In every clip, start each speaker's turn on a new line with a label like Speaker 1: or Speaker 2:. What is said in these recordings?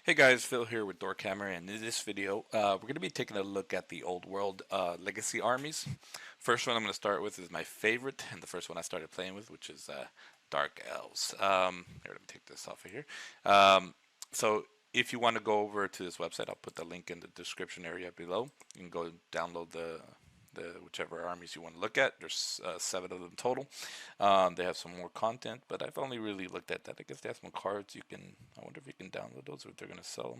Speaker 1: Hey guys, Phil here with Dorkhammer, and in this video, we're going to be taking a look at the old world legacy armies. First one I'm going to start with is my favorite, and the first one I started playing with, which is Dark Elves. Here, let me take this off of here. So if you want to go over to this website, I'll put the link in the description area below. You can go download the whichever armies you want to look at. There's 7 of them total. They have some more content, but I've only really looked at that. I guess they have some cards you can. I wonder if you can download those or if they're going to sell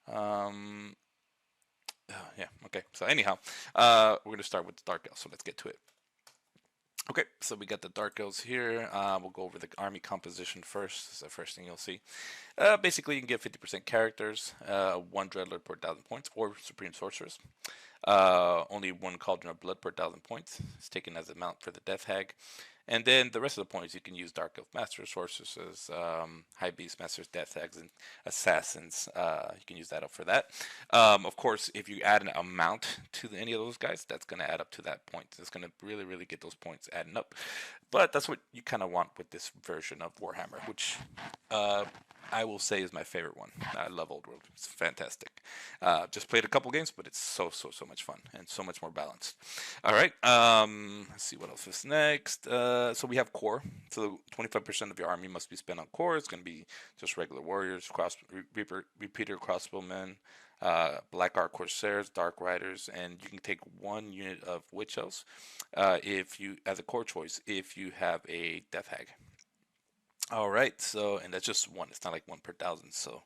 Speaker 1: them. Yeah. Okay. So anyhow, we're going to start with the Dark Elves. So let's get to it. Okay, so we got the Dark Elves here. We'll go over the army composition first. This is the first thing you'll see. Basically, you can get 50% characters, 1 Dreadlord per 1,000 points, or Supreme Sorceress. Only 1 Cauldron of Blood per 1,000 points. It's taken as a mount for the Death Hag. And then the rest of the points you can use Dark Elf Masters, Sorceresses, High Beast Masters, Death Hags, and Assassins. You can use that up for that. Of course, if you add an amount to any of those guys, that's going to add up to that point. It's going to really get those points adding up. But that's what you kind of want with this version of Warhammer, which I will say is my favorite one. I love Old World. It's fantastic. Just played a couple games, but it's so much fun and so much more balanced. All right. Let's see what else is next. So we have core. So 25% of your army must be spent on core. It's going to be just regular warriors, repeater crossbowmen, Black Ark Corsairs, Dark Riders, and you can take 1 unit of Witch Elves if you, as a core choice, if you have a Death Hag. All right, so and that's just 1. It's not like 1 per 1,000. So,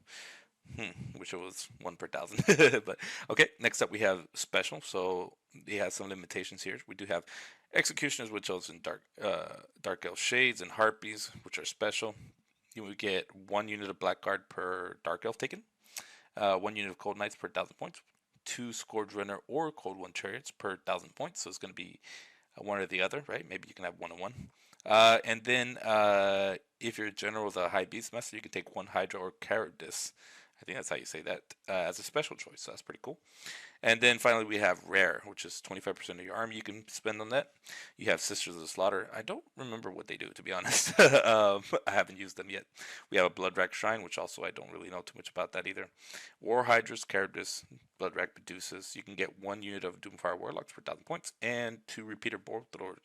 Speaker 1: wish it was 1 per 1,000. But okay, next up we have special. So they have some limitations here. We do have executioners, Witch Elves, and Dark Elf Shades and Harpies, which are special. You would get 1 unit of Blackguard per Dark Elf taken, 1 unit of Cold Knights per 1,000 points, 2 Scourge Runner or Cold One Chariots per 1,000 points. So it's going to be one or the other, right? Maybe you can have 1 and 1. And then if you're a general with a High Beast Master, you can take 1 Hydra or Charybdis. I think that's how you say that, as a special choice. So that's pretty cool. And then finally we have Rare, which is 25% of your army you can spend on that. You have Sisters of the Slaughter. I don't remember what they do, to be honest. I haven't used them yet. We have a Bloodrack Shrine, which also I don't really know too much about that either. War Hydras, Charybdis, Bloodrack Medusa's. You can get 1 unit of Doomfire Warlocks per 1,000 points, and 2 Repeater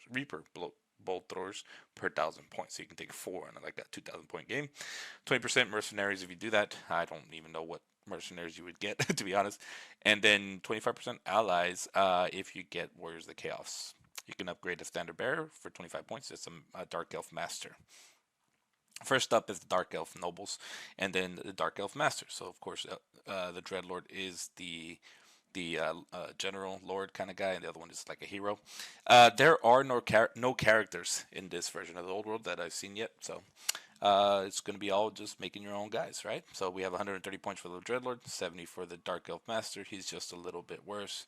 Speaker 1: Reaper Bolt Throwers per 1,000 points. So you can take 4 on like that 2,000 point game. 20% Mercenaries if you do that. I don't even know what mercenaries you would get, to be honest. And then 25% allies if you get Warriors of the Chaos. You can upgrade a Standard Bearer for 25 points. It's a Dark Elf Master. First up is the Dark Elf Nobles, and then the Dark Elf Master. So of course, the Dreadlord is the general lord kind of guy, and the other one is like a hero. There are no characters in this version of the old world that I've seen yet, so it's going to be all just making your own guys, right? So we have 130 points for the Dreadlord, 70 for the Dark Elf Master. He's just a little bit worse.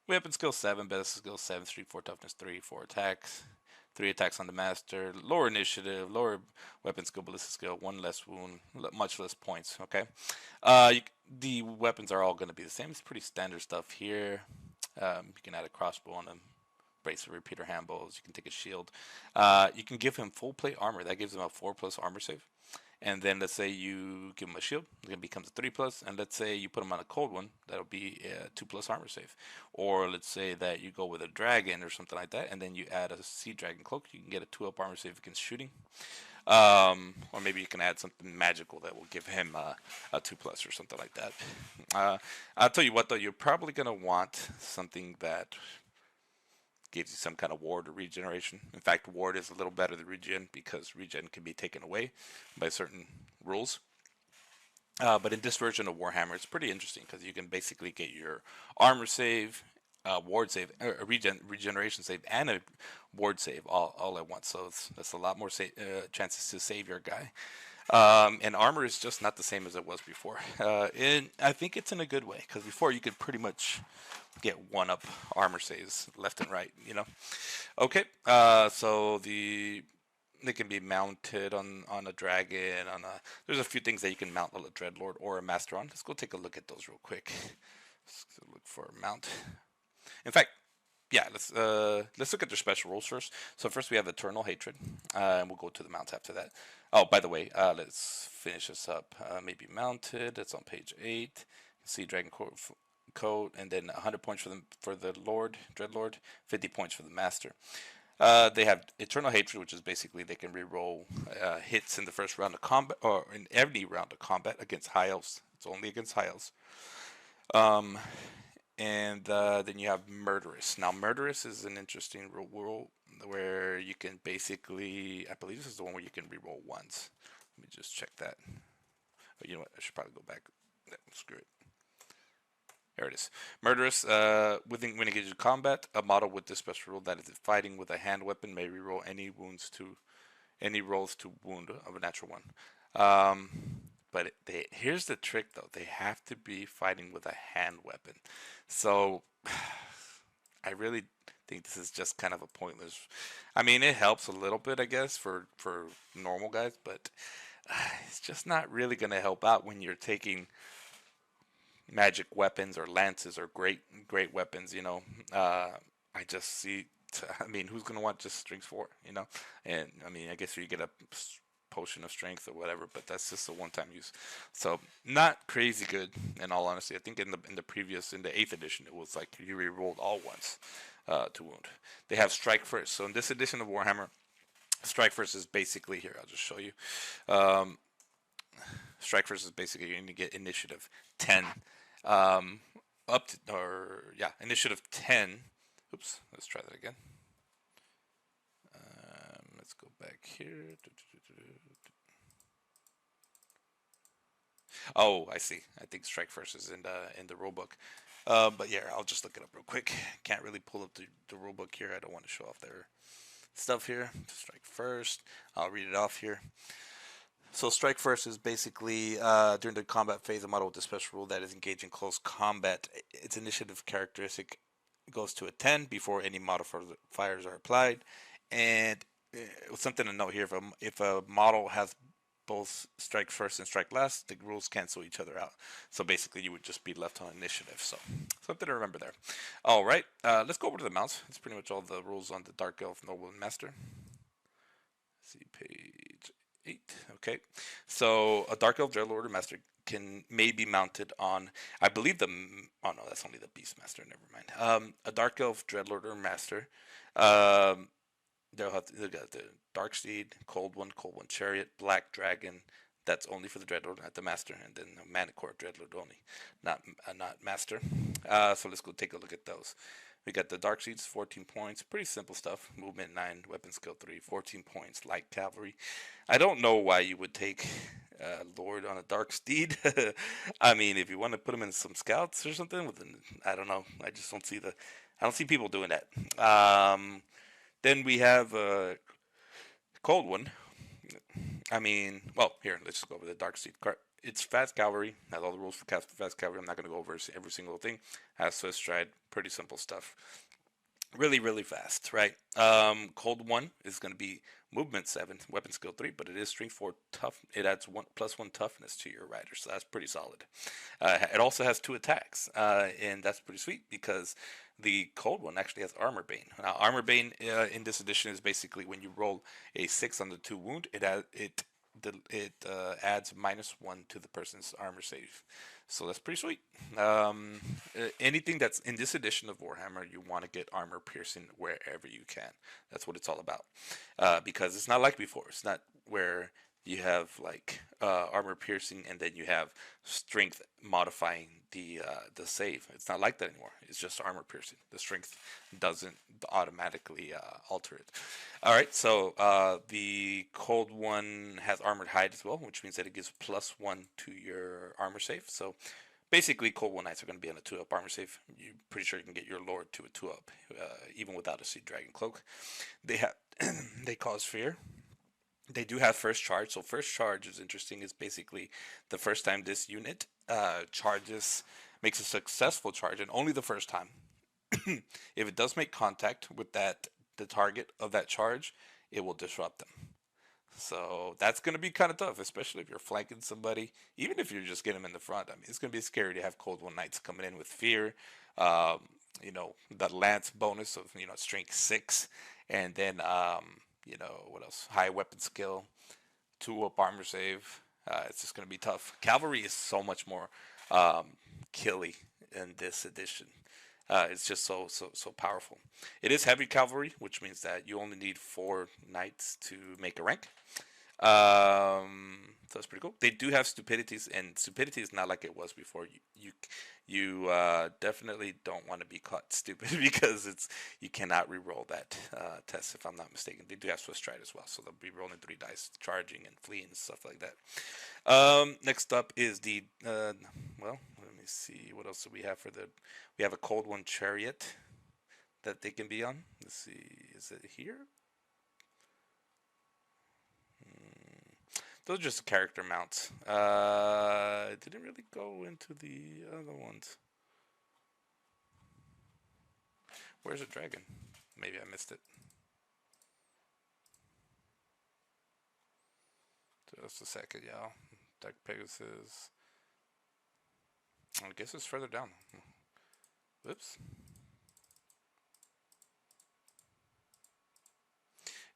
Speaker 1: Weapon skill 7, best skill 7, street 4, toughness 3, 4 attacks. 3 attacks on the master, lower initiative, lower weapon skill, ballistic skill, 1 less wound, much less points. Okay, the weapons are all going to be the same. It's pretty standard stuff here. You can add a crossbow on him, brace of repeater handbows. You can take a shield. You can give him full plate armor. That gives him a 4+ armor save. And then let's say you give him a shield, it becomes a 3+. And let's say you put him on a cold one, that'll be a 2+ armor save. Or let's say that you go with a dragon or something like that, and then you add a sea dragon cloak, you can get a 2+ armor save against shooting. Or maybe you can add something magical that will give him a 2+ or something like that. I'll tell you what though, you're probably gonna want something that gives you some kind of ward or regeneration. In fact, ward is a little better than regen because regen can be taken away by certain rules. But in this version of Warhammer, it's pretty interesting because you can basically get your armor save, ward save, a regeneration save, and a ward save all at once. So that's a lot more chances to save your guy. And armor is just not the same as it was before. And I think it's in a good way because before you could pretty much get 1-up armor saves left and right, you know. Okay, so they can be mounted on a dragon. There's a few things that you can mount a Dreadlord or a Master on. Let's go take a look at those real quick. Let's look for a mount. In fact, yeah, let's look at their special rules first. So first we have Eternal Hatred, and we'll go to the mounts after that. Oh, by the way, let's finish this up. Maybe mounted. It's on page 8. See Dragon Coat, and then 100 points for the Lord, Dreadlord, 50 points for the Master. They have Eternal Hatred, which is basically they can reroll hits in the first round of combat, or in every round of combat against high elves. It's only against high elves. Um, and then you have Murderous. Now, Murderous is an interesting rule where you can basically, I believe this is the one where you can reroll ones. Let me just check that. Oh, you know what? I should probably go back. Screw it. There it is. Murderous. When engaged in combat, a model with this special rule that is fighting with a hand weapon may reroll any rolls to wound of a natural one. But here's the trick though. They have to be fighting with a hand weapon. So I really think this is just kind of a pointless. I mean, it helps a little bit, I guess, for normal guys, but it's just not really going to help out when you're taking magic weapons or lances or great weapons. I just see. I mean, who's gonna want just strength 4? And I mean, I guess you get a potion of strength or whatever, but that's just a one-time use. So not crazy good, in all honesty. I think in the 8th edition, it was like you re-rolled all once to wound. They have strike first. So in this edition of Warhammer, strike first is basically here. I'll just show you. Strike first is basically you're going to get initiative 10, initiative 10. Oops, let's try that again. Let's go back here. Oh, I see. I think strike first is in the rule book. But yeah, I'll just look it up real quick. Can't really pull up the rule book here. I don't want to show off their stuff here. Strike first. I'll read it off here. So strike first is basically during the combat phase, a model with a special rule that is engaged in close combat. Its initiative characteristic goes to a 10 before any modifiers are applied. And something to note here: if a model has both strike first and strike last, the rules cancel each other out. So basically, you would just be left on initiative. So something to remember there. All right, let's go over to the mounts. It's pretty much all the rules on the Dark Elf Noble and Master. Let's see page 8. Okay, so a Dark Elf Dreadlord or Master may be mounted on, I believe oh no, that's only the Beastmaster. Never mind. A Dark Elf Dreadlord or Master. They'll got the Dark Steed, Cold One Chariot, Black Dragon. That's only for the Dreadlord, not the Master, and then Manicore Dreadlord only, not Master. So let's go take a look at those. We got the Dark Steeds, 14 points, pretty simple stuff. Movement 9, weapon skill 3, 14 points, light cavalry. I don't know why you would take Lord on a Dark Steed. I mean, if you want to put him in some scouts or something, I don't know. I just don't see I don't see people doing that. Then we have Cold One. I mean, well, here, let's just go over the Dark Steed card. It's fast cavalry. Has all the rules for fast cavalry. I'm not going to go over every single thing. Has Swift Stride. Pretty simple stuff. Really, really fast, right? Cold One is going to be movement 7, weapon skill 3, but it is strength 4 tough. It adds +1 toughness to your rider, so that's pretty solid. It also has 2 attacks, and that's pretty sweet because the Cold One actually has Armor Bane. Now, Armor Bane in this edition is basically when you roll a 6 on the 2 wound, it adds -1 to the person's armor save. So that's pretty sweet. Anything that's in this edition of Warhammer, you want to get armor piercing wherever you can. That's what it's all about. Because it's not like before. It's not where you have like armor piercing and then you have strength modifying the save. It's not like that anymore. It's just armor piercing. The strength doesn't automatically alter it. All right, so the Cold One has Armored Hide as well, which means that it gives +1 to your armor save. So basically, Cold One Knights are going to be on a 2-up armor save. You're pretty sure you can get your Lord to a 2-up, even without a Sea Dragon Cloak. They have they cause fear. They do have first charge. So first charge is interesting. It's basically the first time this unit makes a successful charge, and only the first time. If it does make contact with the target of that charge, it will disrupt them. So that's going to be kind of tough, especially if you're flanking somebody. Even if you're just getting them in the front, I mean, it's going to be scary to have Cold One Knights coming in with fear. That lance bonus of strength 6, and then what else? High weapon skill. 2-up armor save. It's just going to be tough. Cavalry is so much more killy in this edition. It's just so powerful. It is heavy cavalry, which means that you only need 4 knights to make a rank. So it's pretty cool. They do have stupidities, and stupidity is not like it was before. You definitely don't want to be caught stupid because you cannot re-roll that test if I'm not mistaken. They do have Swiss stride as well, so they'll be rolling 3 dice, charging and fleeing and stuff like that. Next up is the well, let me see what else do we have for the. We have a Cold One chariot that they can be on. Let's see, is it here? Those are just character mounts. It didn't really go into the other ones. Where's the dragon? Maybe I missed it. Just a second, y'all. Dark Pegasus. I guess it's further down. Oops.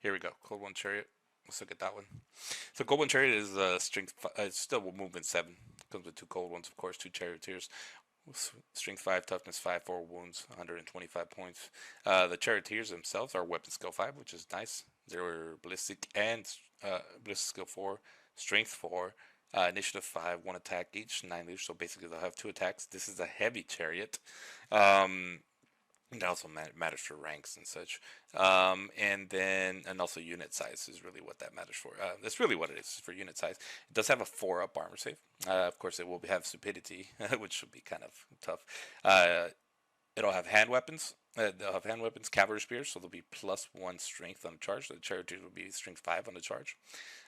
Speaker 1: Here we go. Cold One chariot. Let's look at that one. So Cold One chariot is strength. It's still movement 7. Comes with 2 cold ones, of course, 2 charioteers. Strength 5, toughness 5, 4 wounds, 125 points. The charioteers themselves are weapon skill 5, which is nice. They're ballistic and ballistic skill 4, strength 4, initiative 5, 1 attack each, 9 leaders. So basically, they'll have 2 attacks. This is a heavy chariot. It also matters for ranks and such, and also unit size is really what that matters for. That's really what it is for unit size. It does have a 4-up armor save. Of course, it will have stupidity, which will be kind of tough. It'll have hand weapons. They'll have hand weapons, cavalry spears, so they'll be +1 strength on the charge. So the charioteers will be strength 5 on the charge.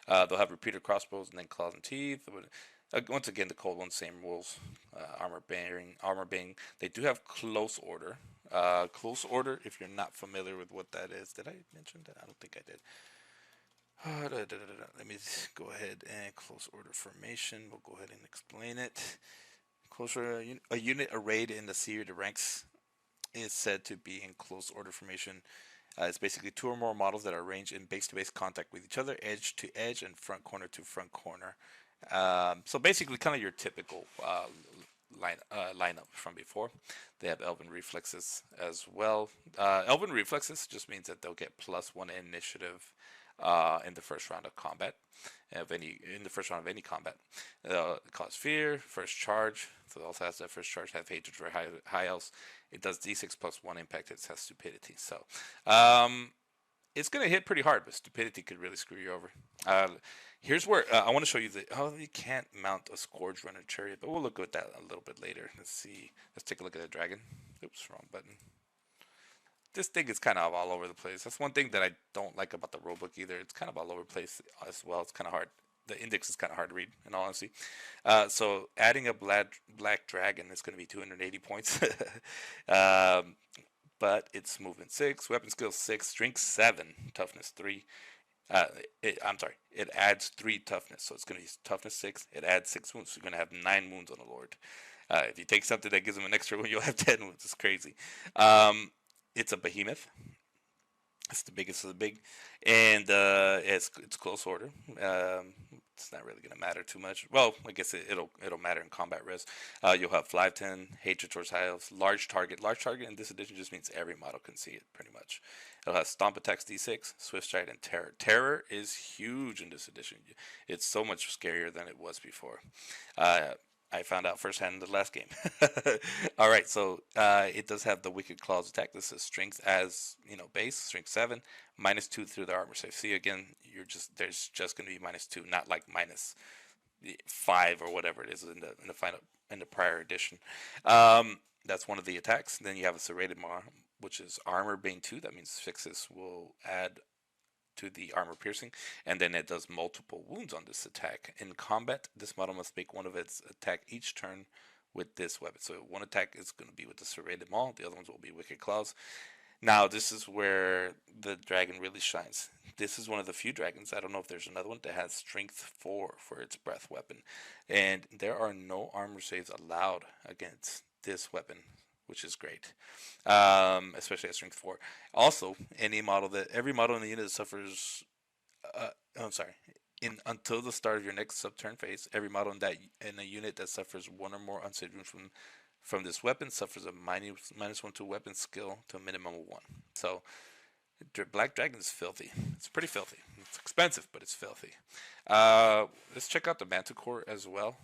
Speaker 1: They'll have repeater crossbows and then claws and teeth. Once again, the cold ones, same rules. Armor bearing. They do have close order. Close order, if you're not familiar with what that is. Did I mention that? I don't think I did. Let me go ahead and close order formation. We'll go ahead and explain it. Close order, a unit arrayed in the series of ranks is said to be in close order formation. It's basically 2 or more models that are arranged in base-to-base contact with each other, edge to edge, and front corner to front corner. So basically, kind of your typical lineup from before. They have Elven reflexes as well. Elven reflexes just means that they'll get +1 initiative in the first round of combat. In the first round of any combat, cause fear, first charge. So it also has that first charge. Have hatred for high elves. It does d6 +1 impact. It has stupidity. So it's gonna hit pretty hard, but stupidity could really screw you over. Here's where I want to show you you can't mount a Scourge Runner chariot, but we'll look at that a little bit later. Let's see. Let's take a look at the dragon. Oops, wrong button. This thing is kind of all over the place. That's one thing that I don't like about the rulebook either. It's kind of all over the place as well. It's kind of hard. The index is kind of hard to read, in all honesty. So adding a black dragon is going to be 280 points. But it's movement 6, weapon skill 6, strength 7, toughness 3. It adds 3 toughness, so it's going to be toughness 6. It adds 6 wounds, so you're going to have 9 wounds on the Lord. If you take something that gives him an extra wound, you'll have 10 wounds. It's crazy. It's a behemoth. It's the biggest of the big, and it's close order. It's not really going to matter too much. Well, I guess it'll matter in combat res. You'll have 5/10, hatred towards high elves, large target. Large target in this edition just means every model can see it pretty much. It'll have stomp attacks d6, swift stride, and terror. Terror is huge in this edition. It's so much scarier than it was before. I found out firsthand in the last game. All right, so it does have the Wicked Claws attack. This is strength as base, strength 7, -2 through the armor save. See again, there's just going to be -2, not like -5 or whatever it is in the prior edition. That's one of the attacks. Then you have a serrated maw, which is armor bane 2. That means fixes will add to the armor piercing, and then it does multiple wounds on this attack. In combat, this model must make one of its attack each turn with this weapon. So one attack is going to be with the serrated maw, the other ones will be wicked claws. Now this is where the dragon really shines. This is one of the few dragons, I don't know if there's another one, that has strength 4 for its breath weapon, and there are no armor saves allowed against this weapon, which is great, especially at strength 4. Also, every model in the unit suffers. In until the start of your next sub-turn phase, every model in a unit that suffers one or more unsaved wounds from this weapon suffers a minus 1 to weapon skill to a minimum of 1. So Black Dragon is filthy. It's pretty filthy. It's expensive, but it's filthy. Let's check out the Manticore as well.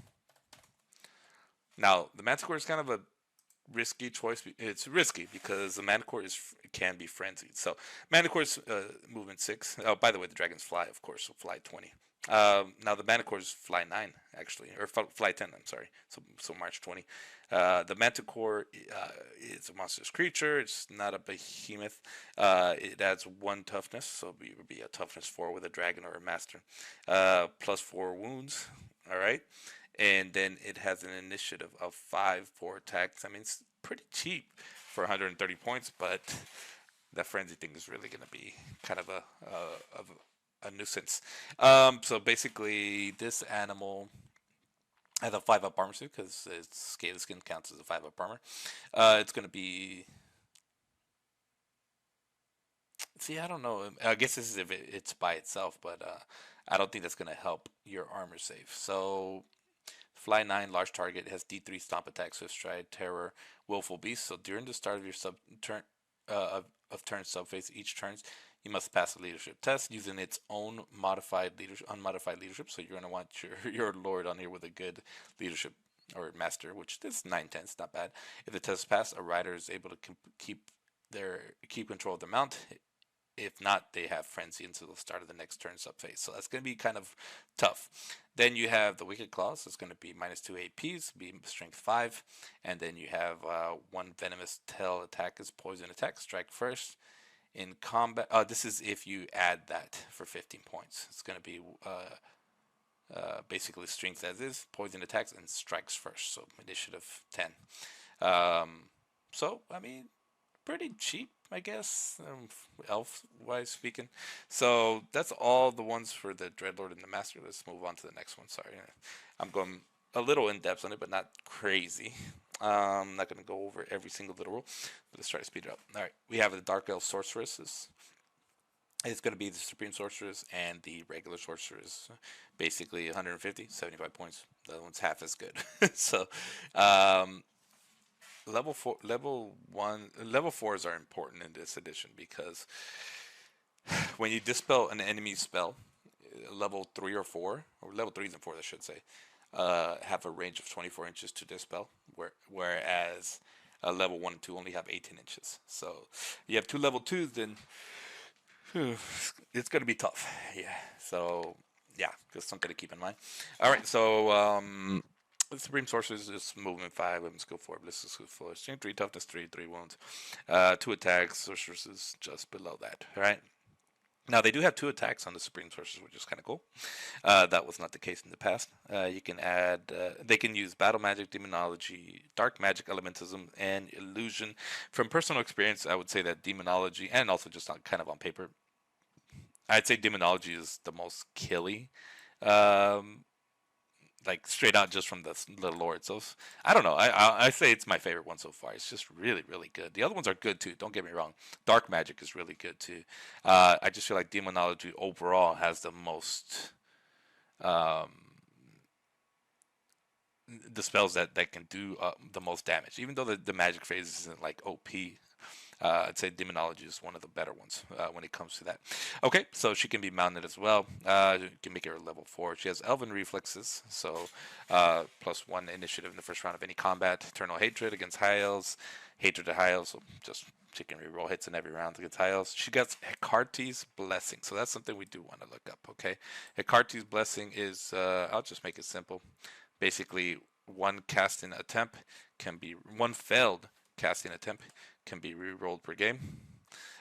Speaker 1: Now, the Manticore is kind of a risky choice. It's risky because the Manticore can be frenzied. So Manticore's movement 6. Oh, by the way, the dragons fly, of course, so fly 20. Now the Manticores fly 9 actually, or fly 10. I'm sorry. So March 20. The Manticore is a monstrous creature. It's not a behemoth. It adds 1 toughness, so it would be a toughness 4 with a dragon or a master. Plus 4 wounds. All right. And then it has an initiative of 5 for attacks. I mean, it's pretty cheap for 130 points, but that frenzy thing is really going to be kind of a nuisance. So basically, this animal has a 5-up armor suit because its scale skin counts as a 5-up armor. It's going to be. See, I don't know. I guess this is if it's by itself, but I don't think that's going to help your armor save. So Fly 9, large target, has D3 stomp attack, swift stride, terror, willful beast. So during the start of your turn subphase, each turn you must pass a leadership test using its own unmodified leadership. So you're gonna want your lord on here with a good leadership or master, which is 9/10, it's not bad. If the test is passed, a rider is able to keep control of the mount. If not, they have frenzy until the start of the next turn subphase. So that's going to be kind of tough. Then you have the Wicked Claws. It's going to be minus 2 APs, be strength 5. And then you have 1 venomous tail attack is poison attack. Strike first. In combat, this is if you add that for 15 points. It's going to be basically strength as is, poison attacks, and strikes first. So initiative 10. So, I mean, pretty cheap, I guess, elf-wise speaking. So that's all the ones for the Dreadlord and the Master. Let's move on to the next one. Sorry, I'm going a little in depth on it, but not crazy. I'm not going to go over every single little rule, but let's try to speed it up. All right, we have the Dark Elf Sorceress. It's going to be the Supreme Sorceress and the regular Sorceress. Basically 150, 75 points. The other one's half as good. So, level 4s are important in this edition because when you dispel an enemy spell, level 3 or 4, or level 3s and 4s I should say, have a range of 24 inches to dispel, whereas level 1 and 2 only have 18 inches. So you have 2 level 2s, then it's going to be tough. Yeah. So yeah, just something to keep in mind. All right. So the Supreme Sorceress is movement 5, weapon skill 4, ballistic skill 4, strength 3, toughness 3, 3 wounds, 2 attacks. Sorceress is just below that. All right. Now they do have 2 attacks on the Supreme Sorceress, which is kind of cool. That was not the case in the past. You can add. They can use battle magic, demonology, dark magic, elementism, and illusion. From personal experience, I would say that demonology, and also just kind of on paper, I'd say demonology is the most killy. Like straight out just from the Lord. So I don't know. I say it's my favorite one so far. It's just really really good. The other ones are good too. Don't get me wrong. Dark magic is really good too. I just feel like demonology overall has the most the spells that can do the most damage. Even though the magic phase isn't like OP. I'd say demonology is one of the better ones when it comes to that. Okay, so she can be mounted as well. You can make her level 4. She has elven reflexes, so +1 initiative in the first round of any combat. Eternal hatred against high elves. Hatred to high elves, so just she can reroll hits in every round against high elves. She gets Hekarti's Blessing, so that's something we do want to look up. Okay, Hekarti's Blessing is I'll just make it simple. Basically, one failed casting attempt can be re-rolled per game.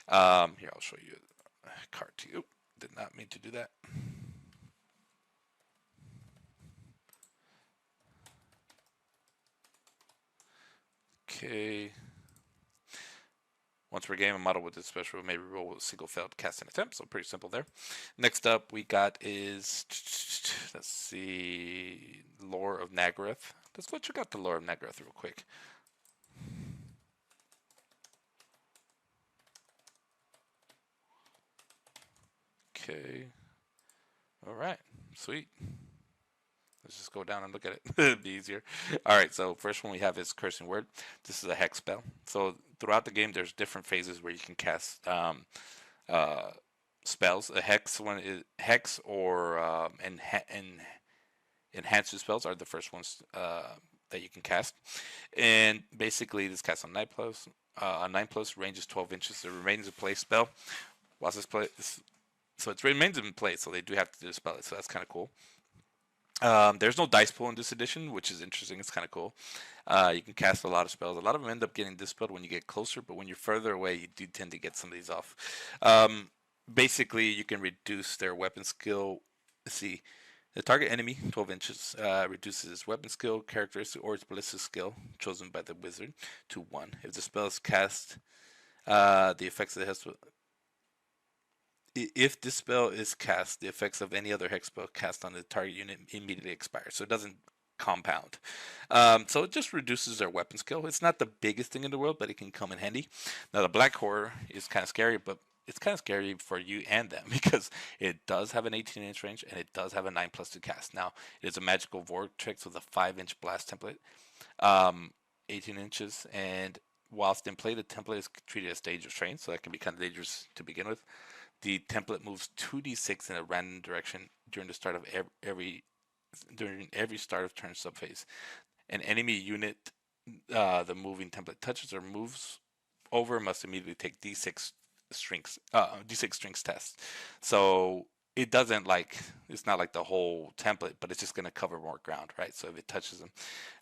Speaker 1: Here, I'll show you a card to you. Did not mean to do that. Okay. Once per game, a model with this special may re-roll with a single failed casting attempt. So pretty simple there. Next up, we got is, let's see, Lore of Nagaroth. Let's go check out the Lore of Nagaroth real quick. Okay. All right. Sweet. Let's just go down and look at it. It'd be easier. All right, so first one we have is Cursing Word. This is a hex spell. So throughout the game, there's different phases where you can cast uh, spells. A hex one is hex or enhanced spells are the first ones that you can cast. And basically, this casts on 9 plus. On 9 plus, range is 12 inches. It remains in play spell. Whilst this play, so it remains in play, so they do have to dispel it. So that's kind of cool. There's no dice pool in this edition, which is interesting. It's kind of cool. You can cast a lot of spells. A lot of them end up getting dispelled when you get closer, but when you're further away, you do tend to get some of these off. Basically, you can reduce their weapon skill. Let's see. The target enemy, 12 inches, reduces its weapon skill, characteristic, or its ballistic skill, chosen by the wizard, to 1. If the spell is cast, the effects of the hex. If this spell is cast, the effects of any other hex spell cast on the target unit immediately expire, so it doesn't compound. So it just reduces their weapon skill. It's not the biggest thing in the world, but it can come in handy. Now the Black Horror is kind of scary, but it's kind of scary for you and them because it does have an 18-inch range and it does have a 9 plus to cast. Now it is a magical vortex with a 5-inch blast template, 18 inches, and whilst in play, the template is treated as dangerous terrain, so that can be kind of dangerous to begin with. The template moves 2d6 in a random direction during the start of every start of turn subphase. An enemy unit the moving template touches or moves over must immediately take d6 strings test. So it doesn't it's not like the whole template, but it's just going to cover more ground, right? So if it touches them,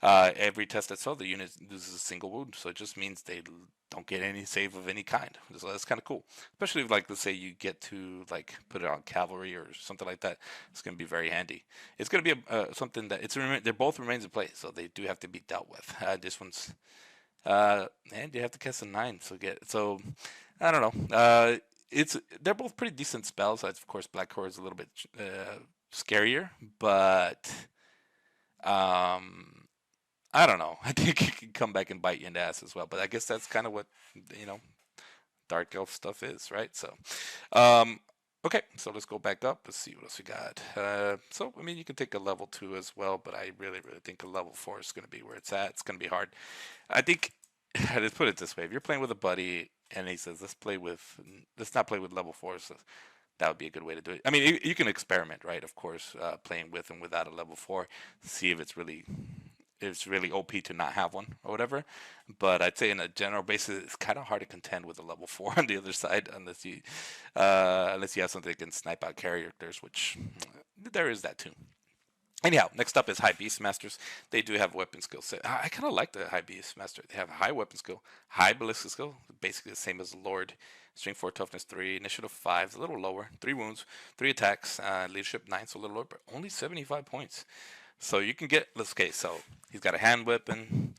Speaker 1: every test that's failed, the unit loses a single wound. So it just means they don't get any save of any kind. So that's kind of cool, especially if, let's say you get to put it on cavalry or something like that. It's going to be very handy. It's going to be something that they're both remains in play, so they do have to be dealt with. This one's and you have to cast a 9, so I don't know. They're both pretty decent spells. Of course, Black Horror is a little bit scarier, but I don't know. I think it can come back and bite you in the ass as well. But I guess that's kind of what Dark Elf stuff is, right? So, okay, so let's go back up. Let's see what else we got. So I mean, you can take a level 2 as well, but I really think a level 4 is going to be where it's at. It's going to be hard. I think. Let's put it this way: if you're playing with a buddy and he says, let's not play with level 4, so that would be a good way to do it. I mean, you can experiment, right? Of course, playing with and without a level 4, see if it's really OP to not have one or whatever. But I'd say in a general basis, it's kind of hard to contend with a level 4 on the other side unless you have something that can snipe out characters, which there is that too. Anyhow, next up is High Beastmasters. They do have weapon skill set. I kind of like the High Beastmaster. They have high weapon skill, high ballistic skill, basically the same as the Lord. Strength 4, toughness 3, initiative 5, a little lower. 3 wounds, 3 attacks, leadership 9, so a little lower, but only 75 points. So you can get, okay, so he's got a hand whip and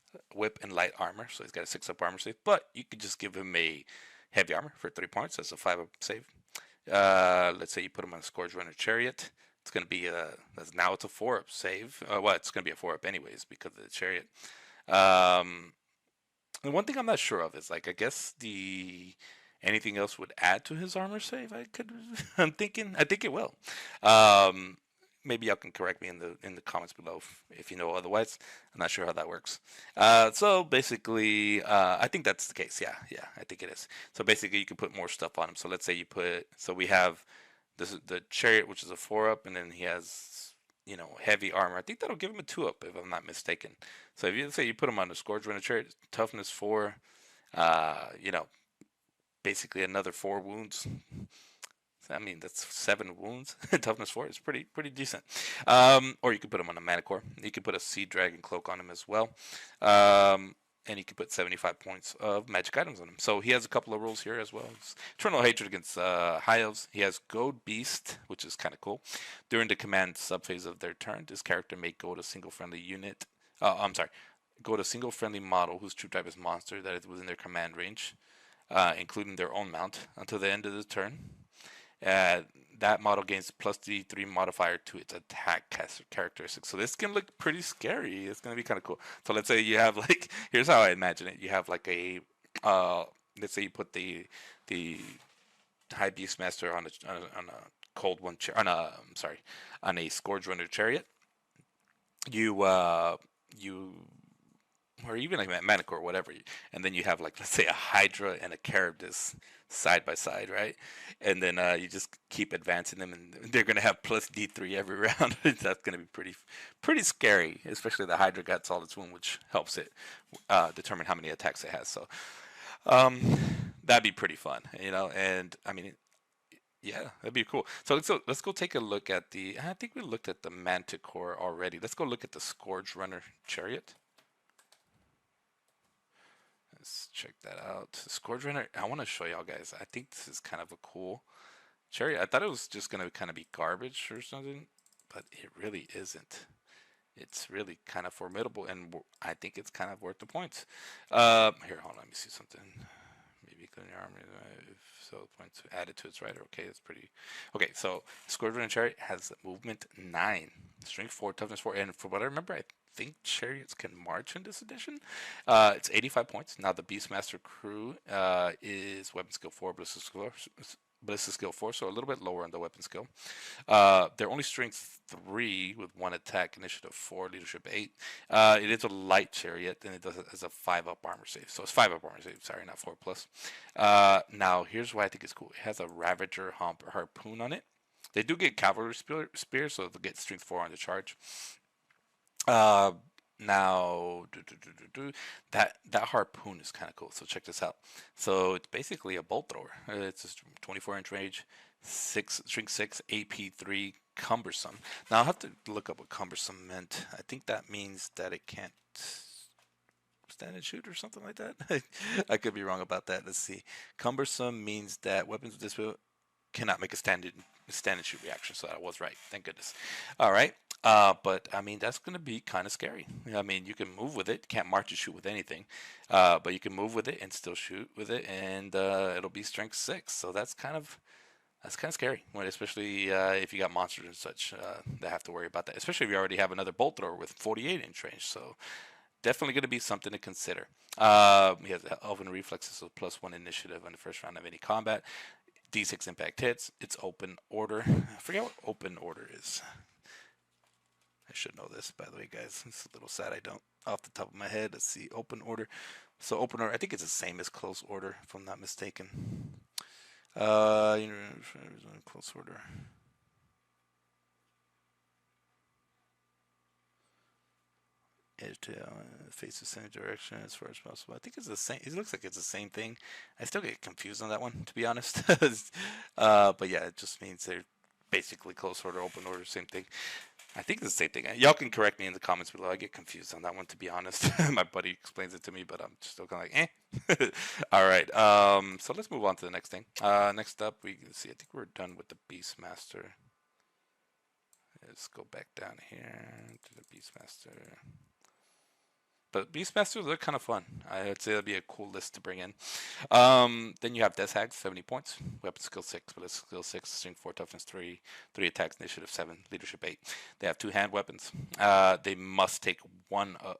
Speaker 1: light armor, so he's got a 6-up armor save, but you could just give him a heavy armor for 3 points. That's a 5-up save. Let's say you put him on a Scourge Runner Chariot. It's going to be now it's a 4-up save. Well, it's going to be a 4-up anyways because of the Chariot. And one thing I'm not sure of is I guess anything else would add to his armor save. I think it will. Maybe y'all can correct me in the comments below if you know otherwise. I'm not sure how that works. So basically, I think that's the case. Yeah, I think it is. So basically, you can put more stuff on him. So let's say we have this is the Chariot, which is a 4-up, and then he has heavy armor. I think that'll give him a 2-up if I'm not mistaken. So if you say you put him on the Scourge Runner Chariot, toughness 4, basically another 4 wounds. I mean, that's 7 wounds. Toughness 4 is pretty decent. Or you could put him on a Manicore. You could put a Sea Dragon Cloak on him as well. And you can put 75 points of magic items on him. So he has a couple of rules here as well. It's Eternal Hatred against High Elves. He has Goad Beast, which is kind of cool. During the command subphase of their turn, this character may go to single friendly unit. Go to single friendly model whose troop type is monster that is within their command range, including their own mount, until the end of the turn. That model gains plus D3 modifier to its attack characteristics. So this can look pretty scary. It's going to be kind of cool. So let's say you have here's how I imagine it. You have let's say you put the High Beastmaster on a cold one on a Scourge Runner chariot, you you or even like a Manicore or whatever, and then you have like let's say a Hydra and a Charybdis side by side, right? And then you just keep advancing them, and they're gonna have plus D3 every round. That's gonna be pretty scary, especially the Hydra got Solid Wound, which helps it determine how many attacks it has. So um, that'd be pretty fun, you know. And I mean, yeah, that'd be cool. So let's go take a look at the. I think we looked at the Manticore already. Let's go look at the Scourge Runner Chariot. Let's check that out. Scourge Runner. I want to show y'all guys. I think this is kind of a cool chariot. I thought it was just gonna kind of be garbage or something, but it really isn't. It's really kind of formidable, and I think it's kind of worth the points. Here, hold on. Let me see something. Maybe clean your army. So points added to its rider. Okay, that's pretty. Okay, so Scourge Runner Chariot has movement 9, strength 4, toughness 4, and for what I remember, I think chariots can march in this edition. It's 85 points. Now the Beastmaster crew is weapon skill 4, ballistic skill 4, so a little bit lower on the weapon skill. They're only strength 3 with 1 attack, initiative 4, leadership 8. It is a light chariot, and it does it as a 5-up armor save. So it's 5-up armor save, sorry, not 4 plus. Now, here's why I think it's cool. It has a Ravager harpoon on it. They do get cavalry spear, so they'll get strength 4 on the charge. Now, that harpoon is kind of cool. So check this out. So it's basically a bolt thrower. It's just 24-inch range, strength 6, AP 3, cumbersome. Now I'll have to look up what cumbersome meant. I think that means that it can't stand and shoot or something like that. I could be wrong about that. Let's see. Cumbersome means that weapons with this build cannot make a stand and shoot reaction. So I was right. Thank goodness. All right. But I mean, that's going to be kind of scary. I mean, you can move with it. Can't march and shoot with anything. But you can move with it and still shoot with it. And it'll be strength 6. So that's kind of scary, especially if you got monsters and such that have to worry about that. Especially if you already have another bolt thrower with 48-inch range. So definitely going to be something to consider. He has Elven Reflexes, so +1 initiative on the first round of any combat. D6 impact hits. It's open order. I forget what open order is. I should know this, by the way, guys. It's a little sad I don't off the top of my head. Let's see. Open order. So open order, I think it's the same as close order, if I'm not mistaken. Close order. Edge to face the same direction as far as possible. I think it's the same. It looks like it's the same thing. I still get confused on that one, to be honest. But yeah, it just means they're basically close order, open order, same thing. I think it's the same thing. Y'all can correct me in the comments below. I get confused on that one, to be honest. My buddy explains it to me, but I'm still kind of like, eh. All right. So let's move on to the next thing. Next up, we can see. I think we're done with the Beastmaster. Let's go back down here to the Beastmaster. But Beastmasters look kind of fun. I'd say that'd be a cool list to bring in. Then you have Death Hag, 70 points. Weapon skill 6, ballistic skill 6, strength 4, toughness 3, 3 attacks, initiative 7, leadership 8. They have 2 hand weapons. They must take one of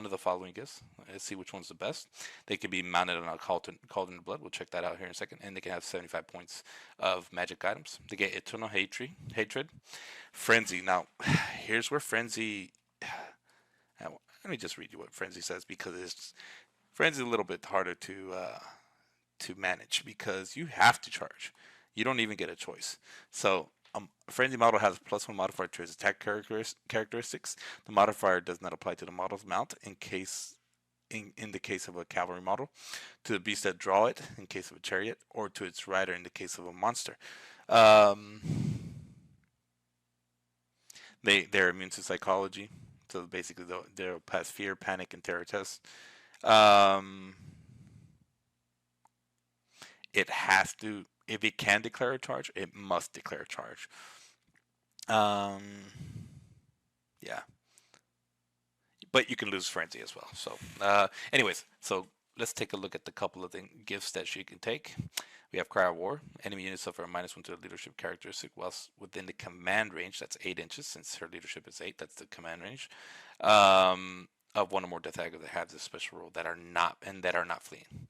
Speaker 1: the following gifts. Let's see which one's the best. They can be mounted on a Cauldron of Blood. We'll check that out here in a second. And they can have 75 points of magic items. They get Eternal Hatred. Frenzy. Now, here's where Frenzy... Let me just read you what Frenzy says, because Frenzy is a little bit harder to manage, because you have to charge. You don't even get a choice. So Frenzy model has a +1 modifier to its attack characteristics. The modifier does not apply to the model's mount in the case of a cavalry model, to the beast that draw it in case of a chariot, or to its rider in the case of a monster. They're immune to psychology. So basically, they'll pass fear, panic, and terror tests. It has to, if it can declare a charge, it must declare a charge. Yeah. But you can lose Frenzy as well. So, anyways, so let's take a look at the couple of gifts that she can take. We have Cry of War. Enemy units suffer a -1 to the leadership characteristic whilst within the command range. That's 8 inches, since her leadership is 8. That's the command range. Of one or more Death Haggers that have this special rule that are not fleeing.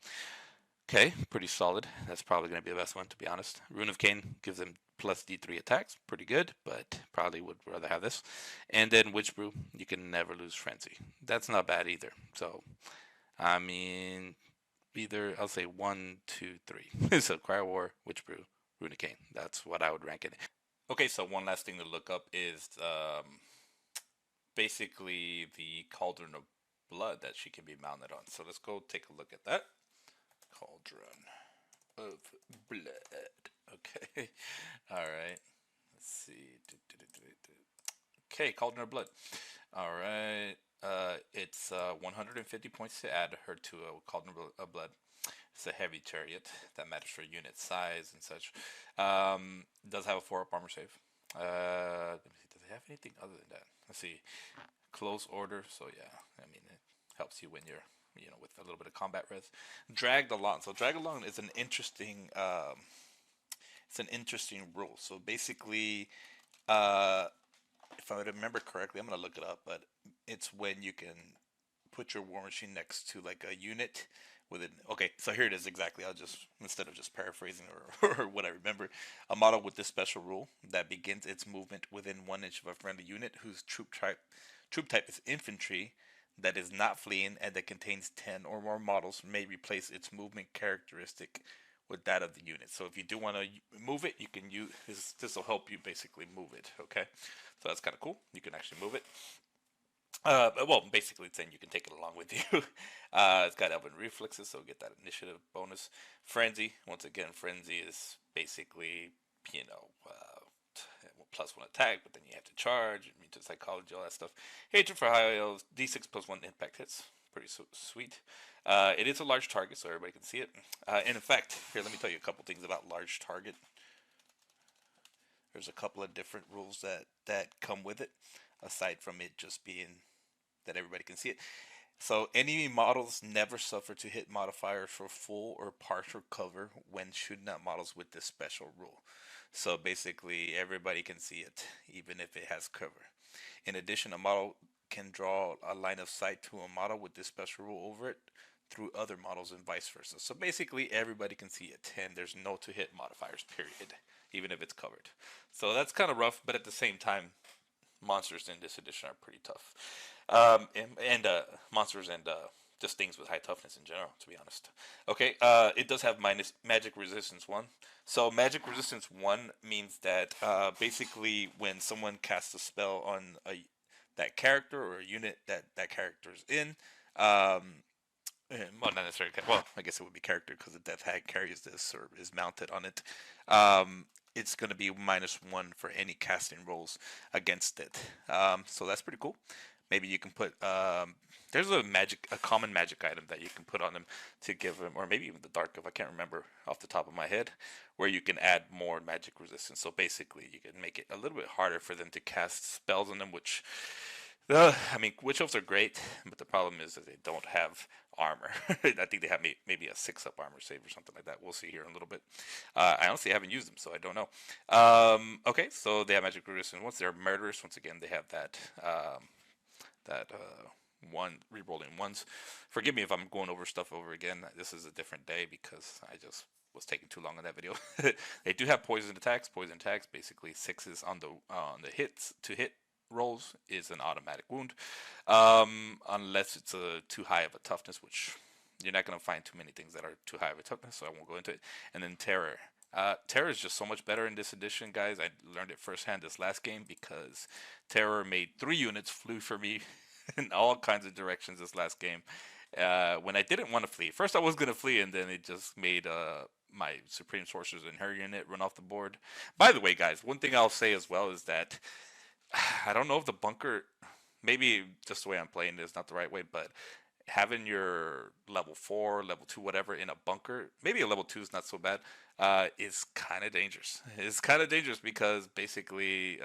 Speaker 1: Okay, pretty solid. That's probably going to be the best one, to be honest. Rune of Cain gives them plus D3 attacks, pretty good, but probably would rather have this. And then Witch Brew, you can never lose Frenzy. That's not bad either. So, I mean, either I'll say 1, 2, 3. So Cryo War, Witch Brew, Runecane. That's what I would rank it. Okay, so one last thing to look up is basically the Cauldron of Blood that she can be mounted on. So let's go take a look at that. Cauldron of Blood. Okay. All right. Let's see. Okay, Cauldron of Blood. All right. It's 150 points to add her to a Cauldron of Blood. It's a heavy chariot that matters for unit size and such. Does have a 4-up armor save. Let me see. Does it have anything other than that? Let's see. Close order. So yeah, I mean it helps you when you're with a little bit of combat res. Dragged along. So drag along is an interesting. It's an interesting rule. So basically, if I remember correctly, I'm gonna look it up, but it's when you can put your war machine next to like a unit with it. Okay, so here it is exactly. I'll just, instead of just paraphrasing or what I remember, a model with this special rule that begins its movement within 1 inch of a friendly unit whose troop type is infantry, that is not fleeing, and that contains 10 or more models may replace its movement characteristic with that of the unit. So if you do want to move it, you can use this will help you basically move it. Okay, so that's kind of cool. You can actually move it. Well, basically, then you can take it along with you. It's got Elven Reflexes, so get that initiative bonus. Frenzy, once again, Frenzy is basically, +1 attack, but then you have to charge, mutant psychology, all that stuff. Hatred for high elves, D6 +1 impact hits. Pretty sweet. It is a large target, so everybody can see it. And in fact, here, let me tell you a couple things about large target. There's a couple of different rules that come with it, aside from it just being that everybody can see it. So enemy models never suffer to hit modifiers for full or partial cover when shooting at models with this special rule. So basically everybody can see it, even if it has cover. In addition, a model can draw a line of sight to a model with this special rule over it through other models and vice versa. So basically everybody can see it, and there's no to hit modifiers, period, even if it's covered. So that's kind of rough, but at the same time, monsters in this edition are pretty tough. And monsters and just things with high toughness in general, to be honest. Okay, it does have minus magic resistance 1. So magic resistance 1 means that basically when someone casts a spell on that character or a unit that character's in, well, not necessarily. Well, I guess it would be character because the Death Hag carries this or is mounted on it. It's going to be -1 for any casting rolls against it. So that's pretty cool. Maybe you can put. There's a common magic item that you can put on them to give them, or maybe even the Dark Elf. I can't remember off the top of my head, where you can add more magic resistance. So basically, you can make it a little bit harder for them to cast spells on them, which. I mean, Witch Elves are great, but the problem is that they don't have armor. I think they have maybe a 6-up armor save or something like that. We'll see here in a little bit. I honestly haven't used them, so I don't know. Okay, so they have magic resistance. Once they're murderous, once again, they have that one rerolling ones. Forgive me if I'm going over stuff over again. This is a different day because I just was taking too long on that video. They do have poison attacks. Poison attacks, basically 6s on the hits to hit rolls is an automatic wound, unless it's too high of a toughness, which you're not going to find too many things that are too high of a toughness, so I won't go into it. And then terror. Terror is just so much better in this edition, guys. I learned it firsthand this last game because terror made 3 units flew for me in all kinds of directions this last game. When I didn't want to flee, first I was going to flee, and then it just made my Supreme Sorcerers and her unit run off the board. By the way, guys, one thing I'll say as well is that I don't know if the bunker, maybe just the way I'm playing is not the right way, but having your level 4, level 2, whatever in a bunker, maybe a level 2 is not so bad, is kind of dangerous. It's kind of dangerous because basically,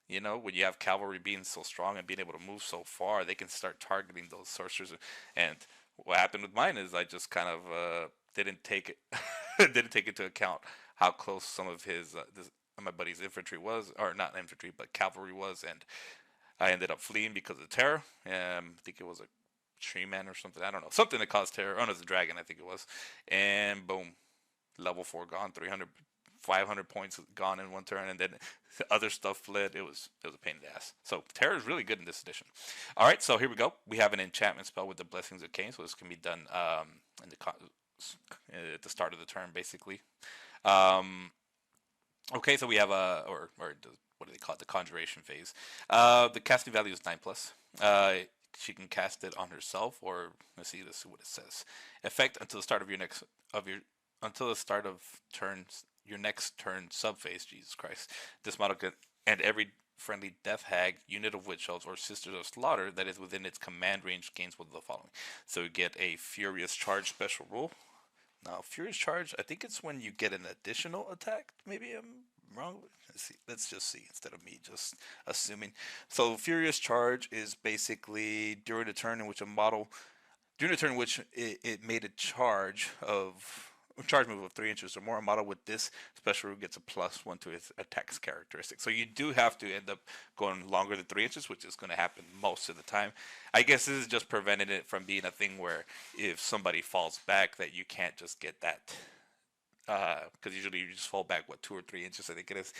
Speaker 1: when you have cavalry being so strong and being able to move so far, they can start targeting those sorcerers. And what happened with mine is I just kind of didn't take it, didn't take into account how close some of my buddy's infantry was, or not infantry, but cavalry was, and I ended up fleeing because of terror. I think it was a tree man or something. I don't know, something that caused terror. Oh, no, it was a dragon, I think it was. And boom, level 4 gone, 300 500 points gone in one turn, and then other stuff fled. It was a pain in the ass. So terror is really good in this edition. All right, so here we go. We have an enchantment spell with the Blessings of Cain, so this can be done in at the start of the turn, basically. Um, okay, so we have what do they call it? The conjuration phase. The casting value is 9+. She can cast it on herself, or let's see what it says. Effect until the start of your next of your until the start of turns your next turn subphase. Jesus Christ! This model can and every friendly death hag unit of witch elves or sisters of slaughter that is within its command range gains one of the following. So you get a furious charge special rule. Now, Furious Charge, I think it's when you get an additional attack. Maybe I'm wrong. Let's see. Let's just see instead of me just assuming. So, Furious Charge is basically during a turn in which it made a charge move of 3 inches or more. A model with this special rule gets a +1 to its attacks characteristic. So you do have to end up going longer than 3 inches, which is going to happen most of the time. I guess this is just preventing it from being a thing where if somebody falls back, that you can't just get that. Because usually you just fall back, 2 or 3 inches, I think it is.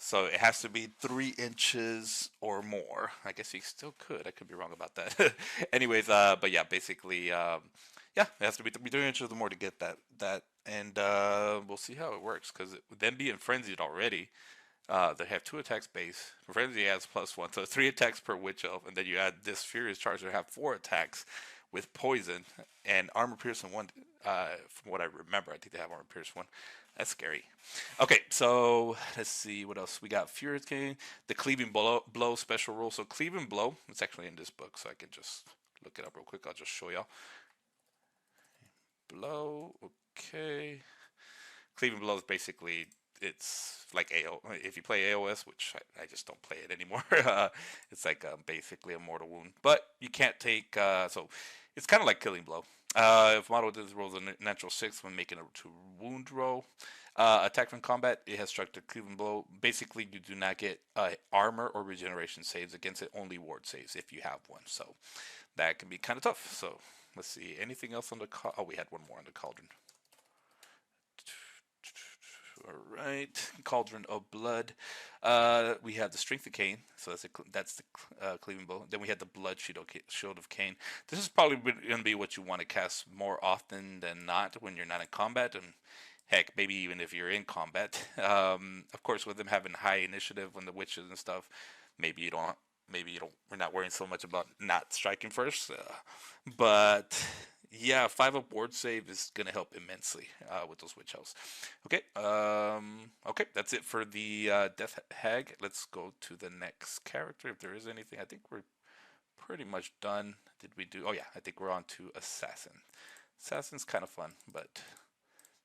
Speaker 1: So it has to be 3 inches or more. I guess you still could. I could be wrong about that. Anyways, but yeah, basically, yeah, it has to be 3 inches or more to get that, and we'll see how it works. Because with them being frenzied already, they have 2 attacks base. Frenzy has +1, so 3 attacks per witch elf, and then you add this furious charge to have 4 attacks with poison and armor piercing 1. From what I remember, I think they have armor pierce 1. That's scary. Okay, so let's see what else we got. Furious King, the cleaving blow special rule. So cleaving blow, it's actually in this book, so I can just look it up real quick. I'll just show y'all. Blow, okay. Cleaving blow is basically, it's like AO. If you play AOS, which I just don't play it anymore, it's like basically a mortal wound. But you can't take, so it's kind of like killing blow. If a model rolls a natural 6 when making a 2 wound roll, attack from combat, it has struck the cleaving blow. Basically, you do not get armor or regeneration saves against it, only ward saves if you have one. So that can be kind of tough. So let's see, anything else on the oh, we had one more on the cauldron. All right, Cauldron of Blood. We have the Strength of Cain, so that's the cleaving blow. Then we have the Blood Shield of Cain. This is probably going to be what you want to cast more often than not when you're not in combat, and heck, maybe even if you're in combat. Of course, with them having high initiative on the witches and stuff, maybe you don't. We're not worrying so much about not striking first, but yeah, 5-up ward save is gonna help immensely with those witch elves. Okay, okay, that's it for the Death Hag. Let's go to the next character if there is anything. I think we're pretty much done. Did we do? Oh yeah, I think we're on to Assassin. Assassin's kind of fun, but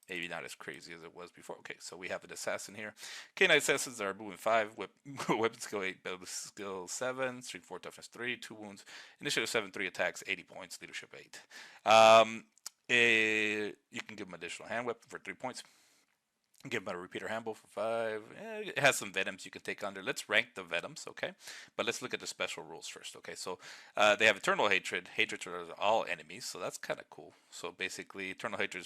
Speaker 1: maybe not as crazy as it was before. Okay, so we have an assassin here. K9 assassins are moving 5, weapon skill 8, build skill 7, strength 4, toughness 3, 2 wounds, initiative 7, 3 attacks, 80 points, leadership 8. You can give them additional hand weapon for 3 points. Give them a repeater handle for 5. It has some venoms you can take under. Let's rank the venoms, okay? But let's look at the special rules first, okay? So they have eternal hatred. Hatred to all enemies, so that's kind of cool. So basically, eternal hatred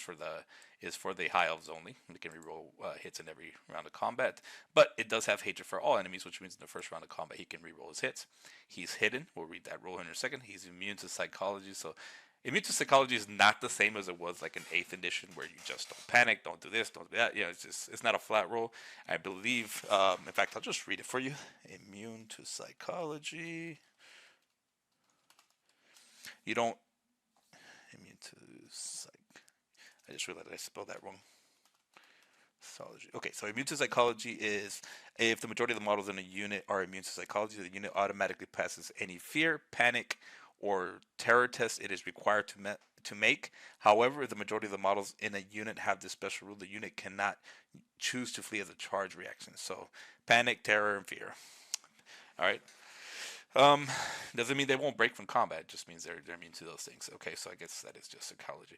Speaker 1: is for the high elves only. They can reroll hits in every round of combat. But it does have hatred for all enemies, which means in the first round of combat he can reroll his hits. He's hidden. We'll read that rule in a second. He's immune to psychology, so immune to psychology is not the same as it was like in 8th edition, where you just don't panic, don't do this, don't do that. It's not a flat roll. I believe, in fact, I'll just read it for you. Immune to psychology. You don't, immune to psych. I just realized I spelled that wrong. Psychology. Okay, so immune to psychology is if the majority of the models in a unit are immune to psychology, the unit automatically passes any fear, panic, or terror test it is required to make. However, if the majority of the models in a unit have this special rule, the unit cannot choose to flee as a charge reaction. So panic, terror, and fear. All right. Doesn't mean they won't break from combat. It just means they're immune to those things. Okay, so I guess that is just psychology.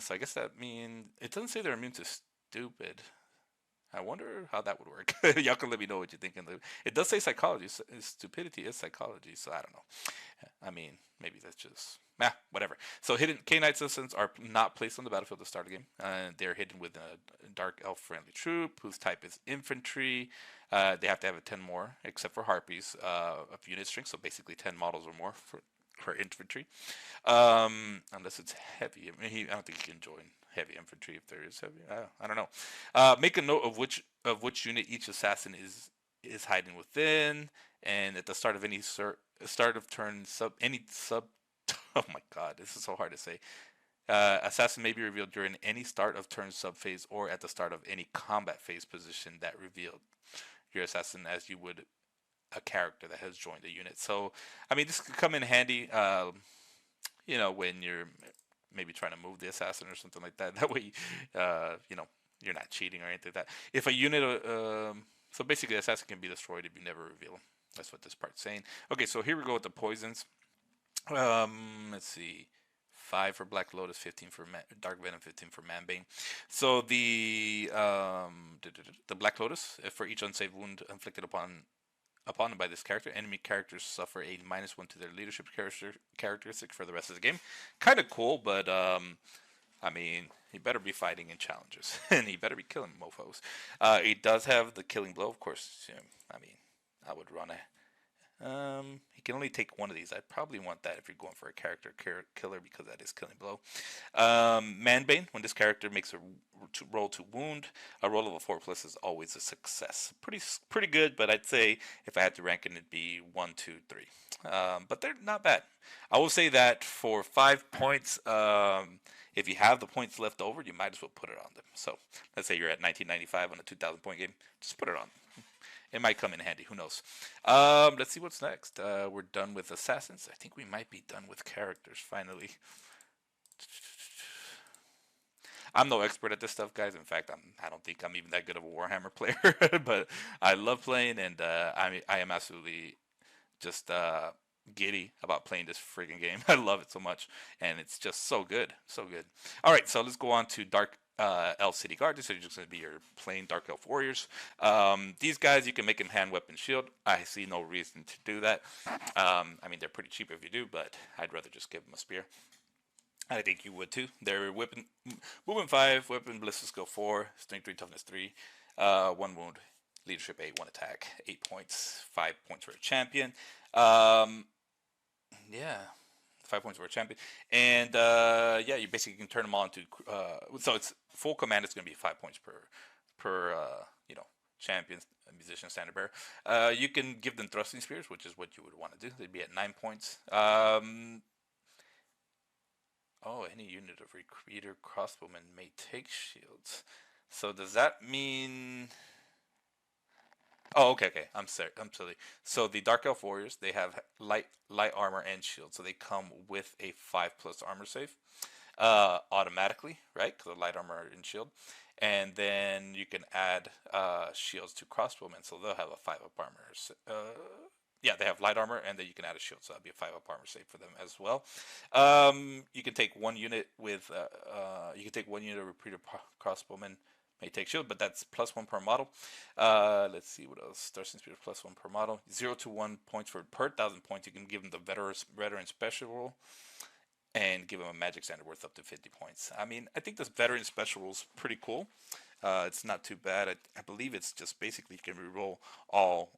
Speaker 1: So I guess that means it doesn't say they're immune to stupid. I wonder how that would work. Y'all can let me know what you think. It does say psychology. Stupidity is psychology, so I don't know. I mean, maybe that's just whatever. So hidden K-Knight citizens are not placed on the battlefield to start the game. They're hidden with a dark elf friendly troop whose type is infantry. They have to have a 10 more, except for harpies, of unit strength. So basically 10 models or more for infantry. Unless it's heavy. I mean, I don't think you can join heavy infantry if there is heavy. I don't know. Make a note of which unit each assassin is hiding within, and at the start of any start of turn any sub. Oh my god, this is so hard to say. Assassin may be revealed during any start of turn sub phase or at the start of any combat phase position that revealed your assassin as you would a character that has joined a unit. So, I mean, this could come in handy, when you're maybe trying to move the assassin or something like that. That way, you're not cheating or anything like that. If a unit, so basically, the assassin can be destroyed if you never reveal him. That's what this part's saying. Okay, so here we go with the poisons. Let's see. 5 for Black Lotus, 15 for Dark Venom, 15 for Manbane. So the Black Lotus, for each unsaved wound inflicted upon by this character, enemy characters suffer a -1 to their leadership characteristic for the rest of the game. Kind of cool, but I mean, he better be fighting in challenges, and he better be killing mofos. He does have the killing blow, of course. I mean, I would run a. He can only take one of these. I'd probably want that if you're going for a character killer because that is killing blow. Manbane, when this character makes a roll to wound, a roll of a 4+ is always a success. Pretty good, but I'd say if I had to rank it, it'd be 1, 2, 3. But they're not bad. I will say that for 5 points, if you have the points left over, you might as well put it on them. So let's say you're at 1995 on a 2,000 point game, just put it on. It might come in handy. Who knows? Let's see what's next. We're done with assassins. I think we might be done with characters finally. I'm no expert at this stuff, guys. In fact, I don't think I'm even that good of a Warhammer player. But I love playing, and I am absolutely just giddy about playing this friggin' game. I love it so much, and it's just so good, so good. All right, so let's go on to Dark Elf City Guard. These are just going to be your plain Dark Elf warriors. These guys, you can make them hand, weapon, shield. I see no reason to do that. I mean, they're pretty cheap if you do, but I'd rather just give them a spear. I think you would too. They're movement 5, weapon ballistic skill 4, strength 3, toughness 3, 1 wound, leadership 8, 1 attack, 8 points, 5 points for a champion. Yeah, 5 points for a champion, and you basically can turn them all into. So it's full command. It's going to be 5 points per champion, musician, standard bearer. You can give them thrusting spears, which is what you would want to do. They'd be at 9 points. Any unit of recruiter crossbowmen may take shields. So does that mean? Oh, okay. I'm sorry. So the Dark Elf warriors, they have light armor and shield, so they come with a 5+ armor save, automatically, right? Because of light armor and shield, and then you can add shields to crossbowmen, so they'll have a 5 up armor. They have light armor, and then you can add a shield, so that'll be a 5 up armor save for them as well. You can take one unit with of recruiter crossbowmen. May take shield, but that's +1 per model. Let's see what else. Thrusting spear +1 per model. 0 to 1 points per 1,000 points. You can give them the veteran special rule, and give them a magic standard worth up to 50 points. I mean, I think this veteran special rule is pretty cool. It's not too bad. I believe it's just basically you can reroll all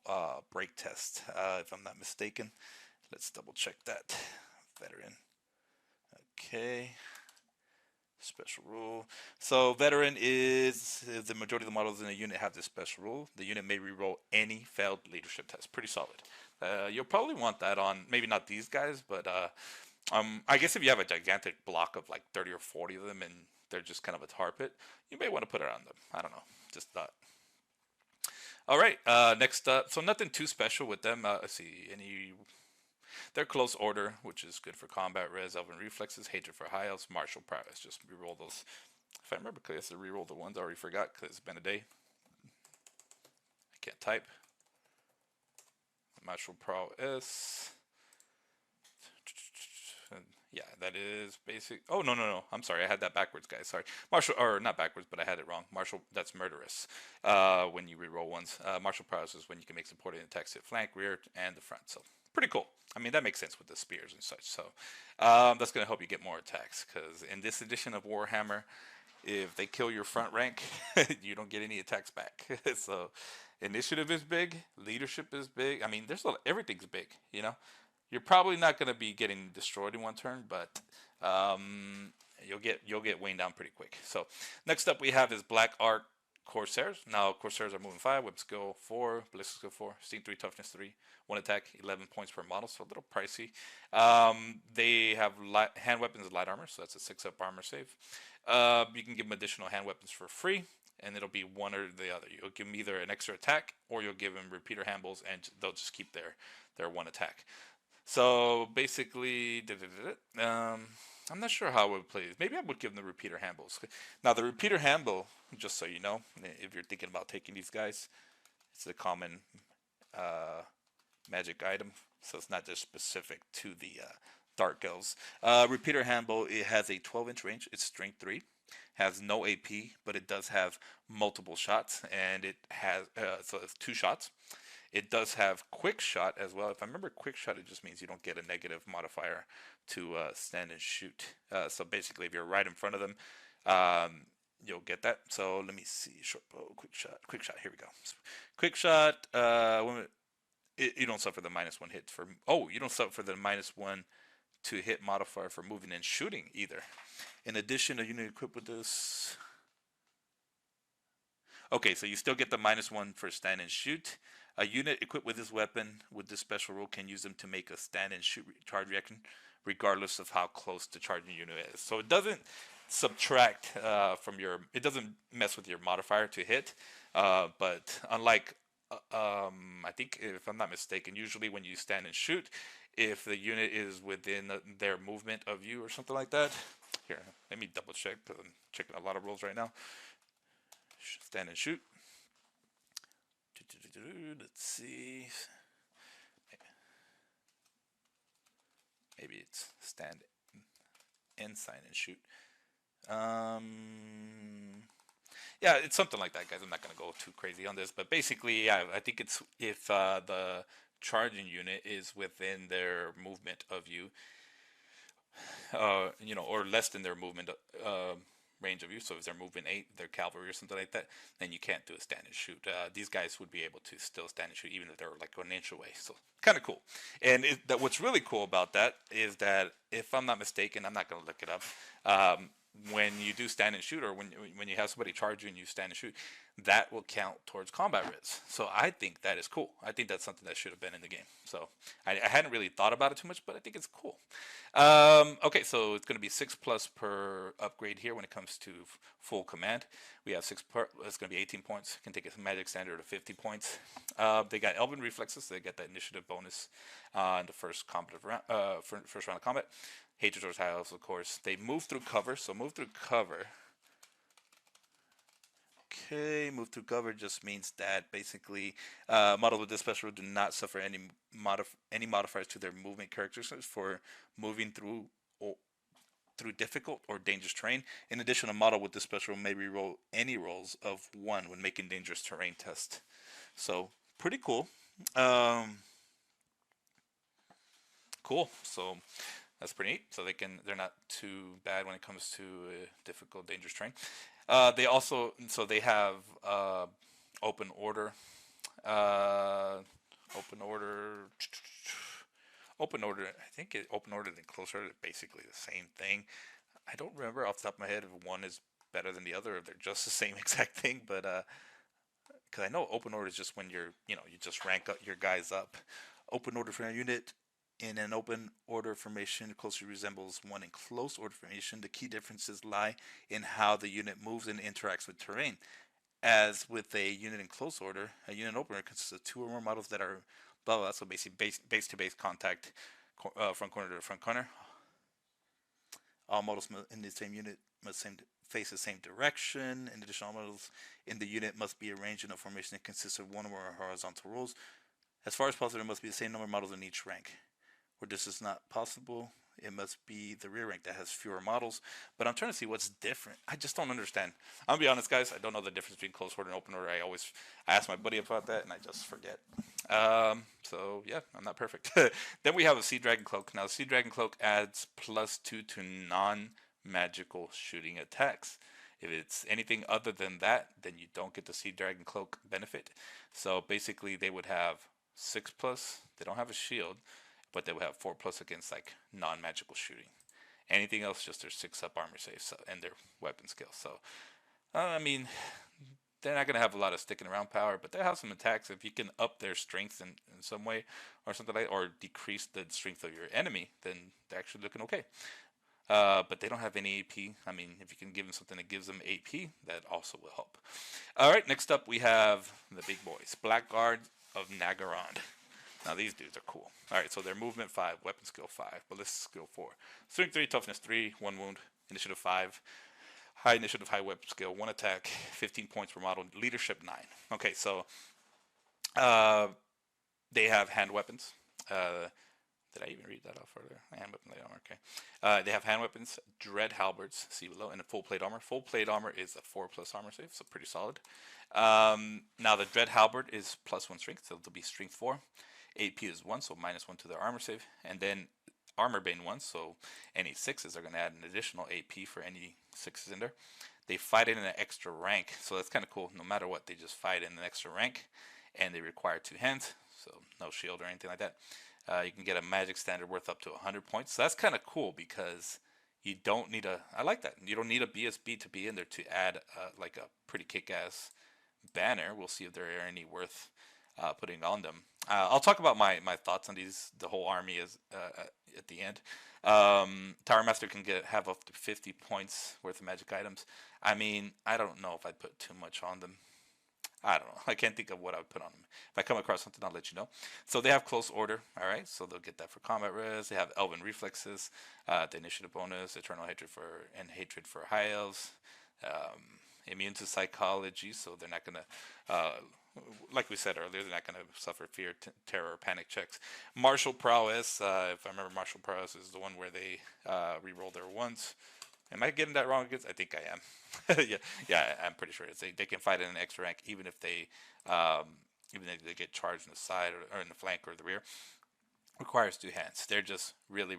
Speaker 1: break tests, if I'm not mistaken. Let's double check that. Veteran. Okay. Special rule. So veteran is the majority of the models in a unit have this special rule. The unit may reroll any failed leadership test. Pretty solid. You'll probably want that on maybe not these guys, but I guess if you have a gigantic block of like 30 or 40 of them and they're just kind of a tar pit, you may want to put it on them. I don't know. Just thought. All right. Next up. So nothing too special with them. Let's see. They're close order, which is good for combat, res, elven reflexes, hatred for high elves, martial prowess. Just reroll those. If I remember correctly, I have to reroll the ones I already forgot because it's been a day. I can't type. Martial prowess. And that is basic. Oh, no, no, no. I'm sorry. I had that backwards, guys. Sorry. Martial, or not backwards, but I had it wrong. Martial, that's murderous. When you reroll ones. Martial prowess is when you can make supporting attacks hit flank, rear, and the front. So pretty cool. I mean, that makes sense with the spears and such. So that's going to help you get more attacks. Because in this edition of Warhammer, if they kill your front rank, you don't get any attacks back. So initiative is big, leadership is big. I mean, everything's big. You know, you're probably not going to be getting destroyed in one turn, but you'll get weighted down pretty quick. So next up we have is Black Ark Corsairs. Now Corsairs are moving 5, whip skill 4, ballistic skill 4, steam 3, toughness 3, 1 attack, 11 points per model, so a little pricey. They have hand weapons and light armor, so that's a 6-up armor save. You can give them additional hand weapons for free, and it'll be one or the other. You'll give them either an extra attack, or you'll give them repeater handles, and they'll just keep their 1 attack. So basically, I'm not sure how I would play this. Maybe I would give them the repeater handles. Now the repeater handle, just so you know, if you're thinking about taking these guys, it's a common magic item, so it's not just specific to the Dark Elves. Repeater handle, it has a 12-inch range. It's strength 3, has no AP, but it does have multiple shots, and it has so it's 2 shots. It does have quick shot as well. If I remember quick shot, it just means you don't get a negative modifier to stand and shoot. So basically, if you're right in front of them, you'll get that. So let me see. Short bow, quick shot. Quick shot. Here we go. Quick shot. You don't suffer the -1 hit for. Oh, you don't suffer the -1 to hit modifier for moving and shooting either. In addition, a unit equipped with this. Okay, so you still get the -1 for stand and shoot. A unit equipped with this weapon with this special rule can use them to make a stand and shoot charge reaction, regardless of how close the charging unit is. So it doesn't subtract from your. It doesn't mess with your modifier to hit. But unlike, I think if I'm not mistaken, usually when you stand and shoot, if the unit is within their movement of you or something like that. Here, let me double check because I'm checking a lot of rules right now. Stand and shoot. Let's see. Maybe it's stand and sign and shoot. Yeah, it's something like that, guys. I'm not gonna go too crazy on this, but basically, yeah, I think it's if the charging unit is within their movement of you, or less than their movement range of you. So if they're moving 8, they're cavalry or something like that, then you can't do a stand and shoot. These guys would be able to still stand and shoot even if they're like 1 inch away. So kind of cool. And what's really cool about that is that if I'm not mistaken, I'm not going to look it up. When you do stand and shoot, or when you have somebody charge you and you stand and shoot, that will count towards combat res. So I think that is cool. I think that's something that should have been in the game. So I hadn't really thought about it too much, but I think it's cool. Okay, so it's going to be 6+ per upgrade here when it comes to full command. We have 6 per. It's going to be 18 points. Can take a magic standard of 50 points. They got Elven reflexes. So they get that initiative bonus in the first round of combat. Hatred towards high elves, of course. They move through cover. So move through cover. Okay, move through cover just means that basically models with this special rule do not suffer any modifiers to their movement characteristics for moving through difficult or dangerous terrain. In addition, a model with this special rule may reroll any rolls of 1 when making dangerous terrain tests. So pretty cool. Cool. So that's pretty neat. So they're not too bad when it comes to difficult, dangerous terrain. They have open order. Open order. I think open order and close order are basically the same thing. I don't remember off the top of my head if one is better than the other, if they're just the same exact thing. But because I know open order is just when you just rank up your guys up. Open order for a unit in an open order formation closely resembles one in close order formation. The key differences lie in how the unit moves and interacts with terrain. As with a unit in close order, a unit in open order consists of 2 or more models that are blah blah. So basically base to base contact, front corner to front corner. All models in the same unit must face the same direction. In addition, all models in the unit must be arranged in a formation that consists of 1 or more horizontal rows. As far as possible, there must be the same number of models in each rank. Where this is not possible, it must be the rear rank that has fewer models. But I'm trying to see what's different. I just don't understand. I'm gonna be honest, guys. I don't know the difference between close order and open order. I ask my buddy about that, and I just forget. So yeah, I'm not perfect. Then we have a Sea Dragon Cloak. Now, the Sea Dragon Cloak adds +2 to non-magical shooting attacks. If it's anything other than that, then you don't get the Sea Dragon Cloak benefit. So basically, they would have 6+. They don't have a shield, but they would have 4+ against like non-magical shooting. Anything else, just their 6+ armor save and their weapon skill. So, I mean, they're not going to have a lot of sticking around power, but they have some attacks. If you can up their strength in some way or something like, or decrease the strength of your enemy, then they're actually looking okay. But they don't have any AP. I mean, if you can give them something that gives them AP, that also will help. All right, next up we have the big boys, Blackguard of Nagaron. Now these dudes are cool. All right, so they're movement 5, weapon skill 5, ballistic skill 4, strength 3, toughness 3, 1 wound, initiative 5, high initiative, high weapon skill, 1 attack, 15 points per model, leadership 9. Okay, so they have hand weapons. Did I even read that off further? Hand weapon, light armor, okay. They have hand weapons, dread halberds, see below, and a full plate armor. Full plate armor is a 4+ armor save, so pretty solid. Now the dread halberd is +1 strength, so it'll be strength 4. AP is 1, so -1 to their armor save. And then armor bane 1, so any 6s are going to add an additional AP for any 6s in there. They fight in an extra rank, so that's kind of cool. No matter what, they just fight in an extra rank, and they require 2 hands, so no shield or anything like that. You can get a magic standard worth up to 100 points. So that's kind of cool because you don't need I like that. You don't need a BSB to be in there to add like a pretty kick-ass banner. We'll see if there are any worth putting on them. I'll talk about my thoughts on the whole army at the end. Tower Master can have up to 50 points worth of magic items. I mean, I don't know if I'd put too much on them. I don't know. I can't think of what I would put on them. If I come across something, I'll let you know. So they have close order, all right? So they'll get that for combat res. They have elven reflexes, the initiative bonus, eternal hatred for high elves, immune to psychology, so they're not going to, like we said earlier, they're not going to suffer fear, terror, or panic checks. Martial prowess, if I remember, martial prowess is the one where they re-roll their ones. Am I getting that wrong? I think I am. yeah, I'm pretty sure they can fight in an extra rank even if they get charged in the side or in the flank or the rear. Requires 2 hands. They're just really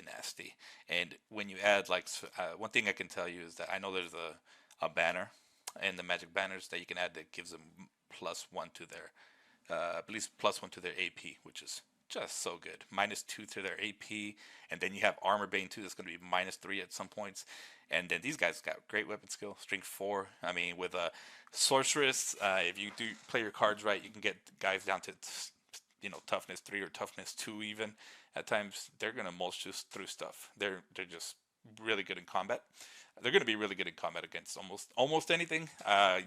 Speaker 1: nasty. And when you add one thing I can tell you is that I know there's a banner in the magic banners that you can add that gives them +1 to their at least +1 to their AP, which is just so good. -2 to their AP, and then you have armor bane 2 that's going to be -3 at some points. And then these guys got great weapon skill, strength 4. I mean, with a sorceress, if you do play your cards right, you can get guys down to toughness 3 or toughness 2 even. At times they're going to mulch just through stuff. They're just really good in combat. They're going to be really good in combat against almost anything.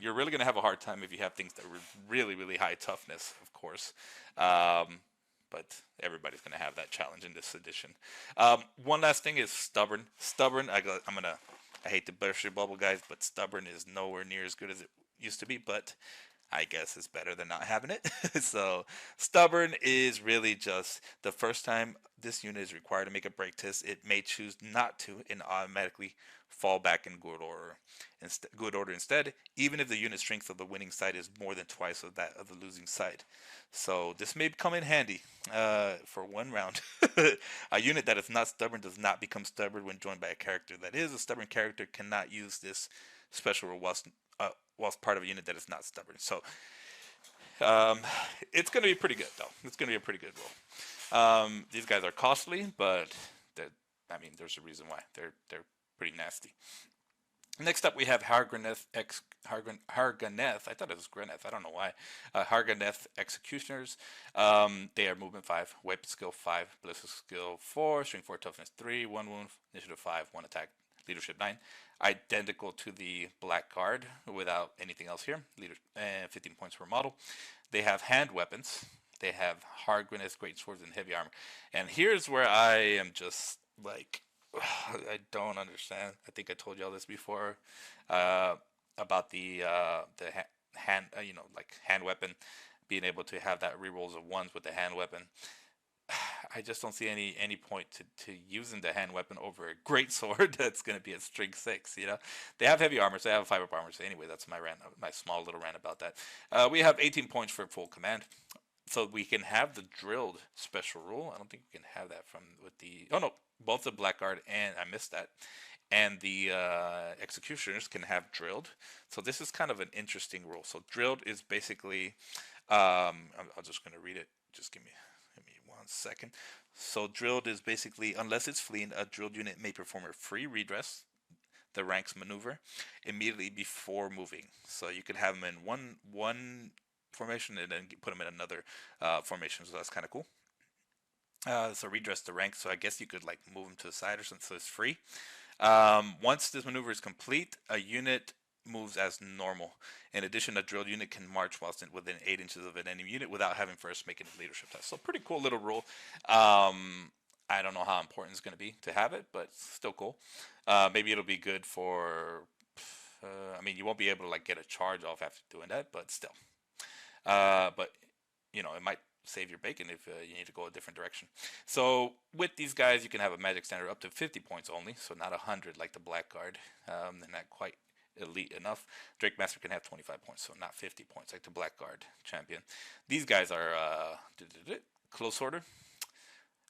Speaker 1: You're really going to have a hard time if you have things that are really high toughness, of course. But everybody's going to have that challenge in this edition. One last thing is stubborn. Stubborn, I hate to burst your bubble, guys, but stubborn is nowhere near as good as it used to be, but I guess it's better than not having it. So stubborn is really just the first time this unit is required to make a break test, it may choose not to and automatically fall back in good order instead, even if the unit strength of the winning side is more than twice of that of the losing side. So this may come in handy for 1 round. A unit that is not stubborn does not become stubborn when joined by a character that is. A stubborn character cannot use this special rule whilst part of a unit that is not stubborn. So it's going to be pretty good, though. It's going to be a pretty good rule. These guys are costly, but there's a reason why. They're pretty nasty. Next up, we have Harganeth. I thought it was Greneth. I don't know why. Harganeth Executioners. They are movement 5, weapon skill 5, ballistic skill 4, strength 4, toughness 3, 1 wound, initiative 5, 1 attack, leadership 9. Identical to the Blackguard without anything else here. 15 points per model. They have hand weapons. They have Harganeth great swords and heavy armor. And here's where I am just like, I don't understand. I think I told y'all this before about the hand, hand weapon, being able to have that rerolls of 1s with the hand weapon. I just don't see any point to using the hand weapon over a great sword that's going to be a strength 6. You know, they have heavy armor, so they have 5 up armor. So anyway, that's my rant, my small little rant about that. We have 18 points for full command. So we can have the drilled special rule. I don't think we can have that from with the. Oh no, both the blackguard and I missed that, and the executioners can have drilled. So this is kind of an interesting rule. So drilled is basically. I'm just going to read it. Just give me 1 second. So drilled is basically unless it's fleeing, a drilled unit may perform a free redress, the ranks maneuver, immediately before moving. So you could have them in one formation and then put them in another formation. So that's kind of cool. So redress the rank. So I guess you could like move them to the side or something. So it's free. Once this maneuver is complete, a unit moves as normal. In addition, a drilled unit can march whilst within 8 inches of an enemy unit without having first making a leadership test. So pretty cool little rule. I don't know how important it's going to be to have it, but still cool. Maybe it'll be good for. I mean, you won't be able to like get a charge off after doing that, but still. But you know, it might save your bacon if you need to go a different direction. So with these guys, you can have a magic standard up to 50 points only, so not 100 like the blackguard. They're not quite elite enough. Drake Master can have 25 points, so not 50 points like the blackguard champion. These guys are close order.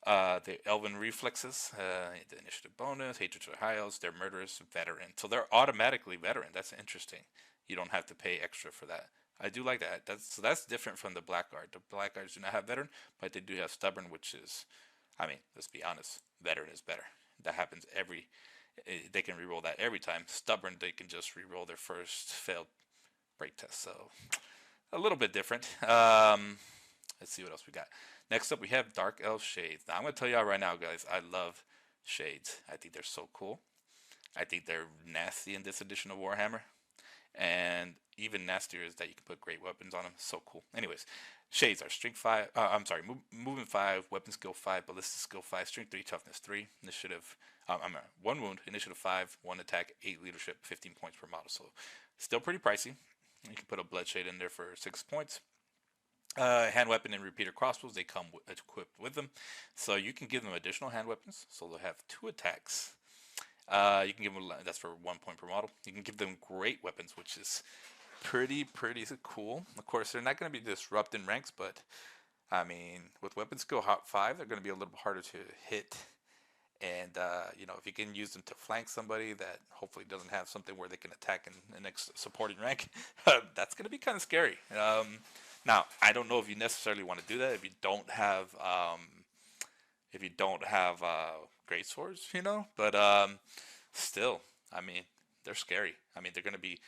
Speaker 1: The Elven Reflexes, the Initiative bonus, Hatred to the High Elves, they're Murderous, Veteran. So they're automatically Veteran. That's interesting. You don't have to pay extra for that. I do like that. That's different from the Blackguard. The Blackguards do not have Veteran, but they do have Stubborn, which is, I mean, let's be honest, Veteran is better. That happens they can reroll that every time. Stubborn, they can just reroll their first failed break test. So a little bit different. Let's see what else we got. Next up, we have Dark Elf Shades. Now, I'm going to tell y'all right now, guys, I love Shades. I think they're so cool. I think they're nasty in this edition of Warhammer. And even nastier is that you can put great weapons on them. So cool. Anyways, Shades are Strength 5. Movement 5, Weapon Skill 5, Ballistic Skill 5, Strength 3, Toughness 3, Initiative. 1 wound, Initiative 5, 1 attack, 8 leadership, 15 points per model. So still pretty pricey. You can put a Bloodshade in there for 6 points. Hand weapon and repeater crossbows, they come equipped with them. So you can give them additional hand weapons. So they'll have 2 attacks. You can give them, that's for 1 point per model. You can give them great weapons, which is pretty cool. Of course, they're not going to be disrupting ranks, but I mean, with weapon skill 5, they're going to be a little harder to hit. And you know, if you can use them to flank somebody that hopefully doesn't have something where they can attack in the next supporting rank, that's going to be kind of scary. Now, I don't know if you necessarily want to do that if you don't have great swords, you know. But still, I mean, they're scary. I mean, they're going to be.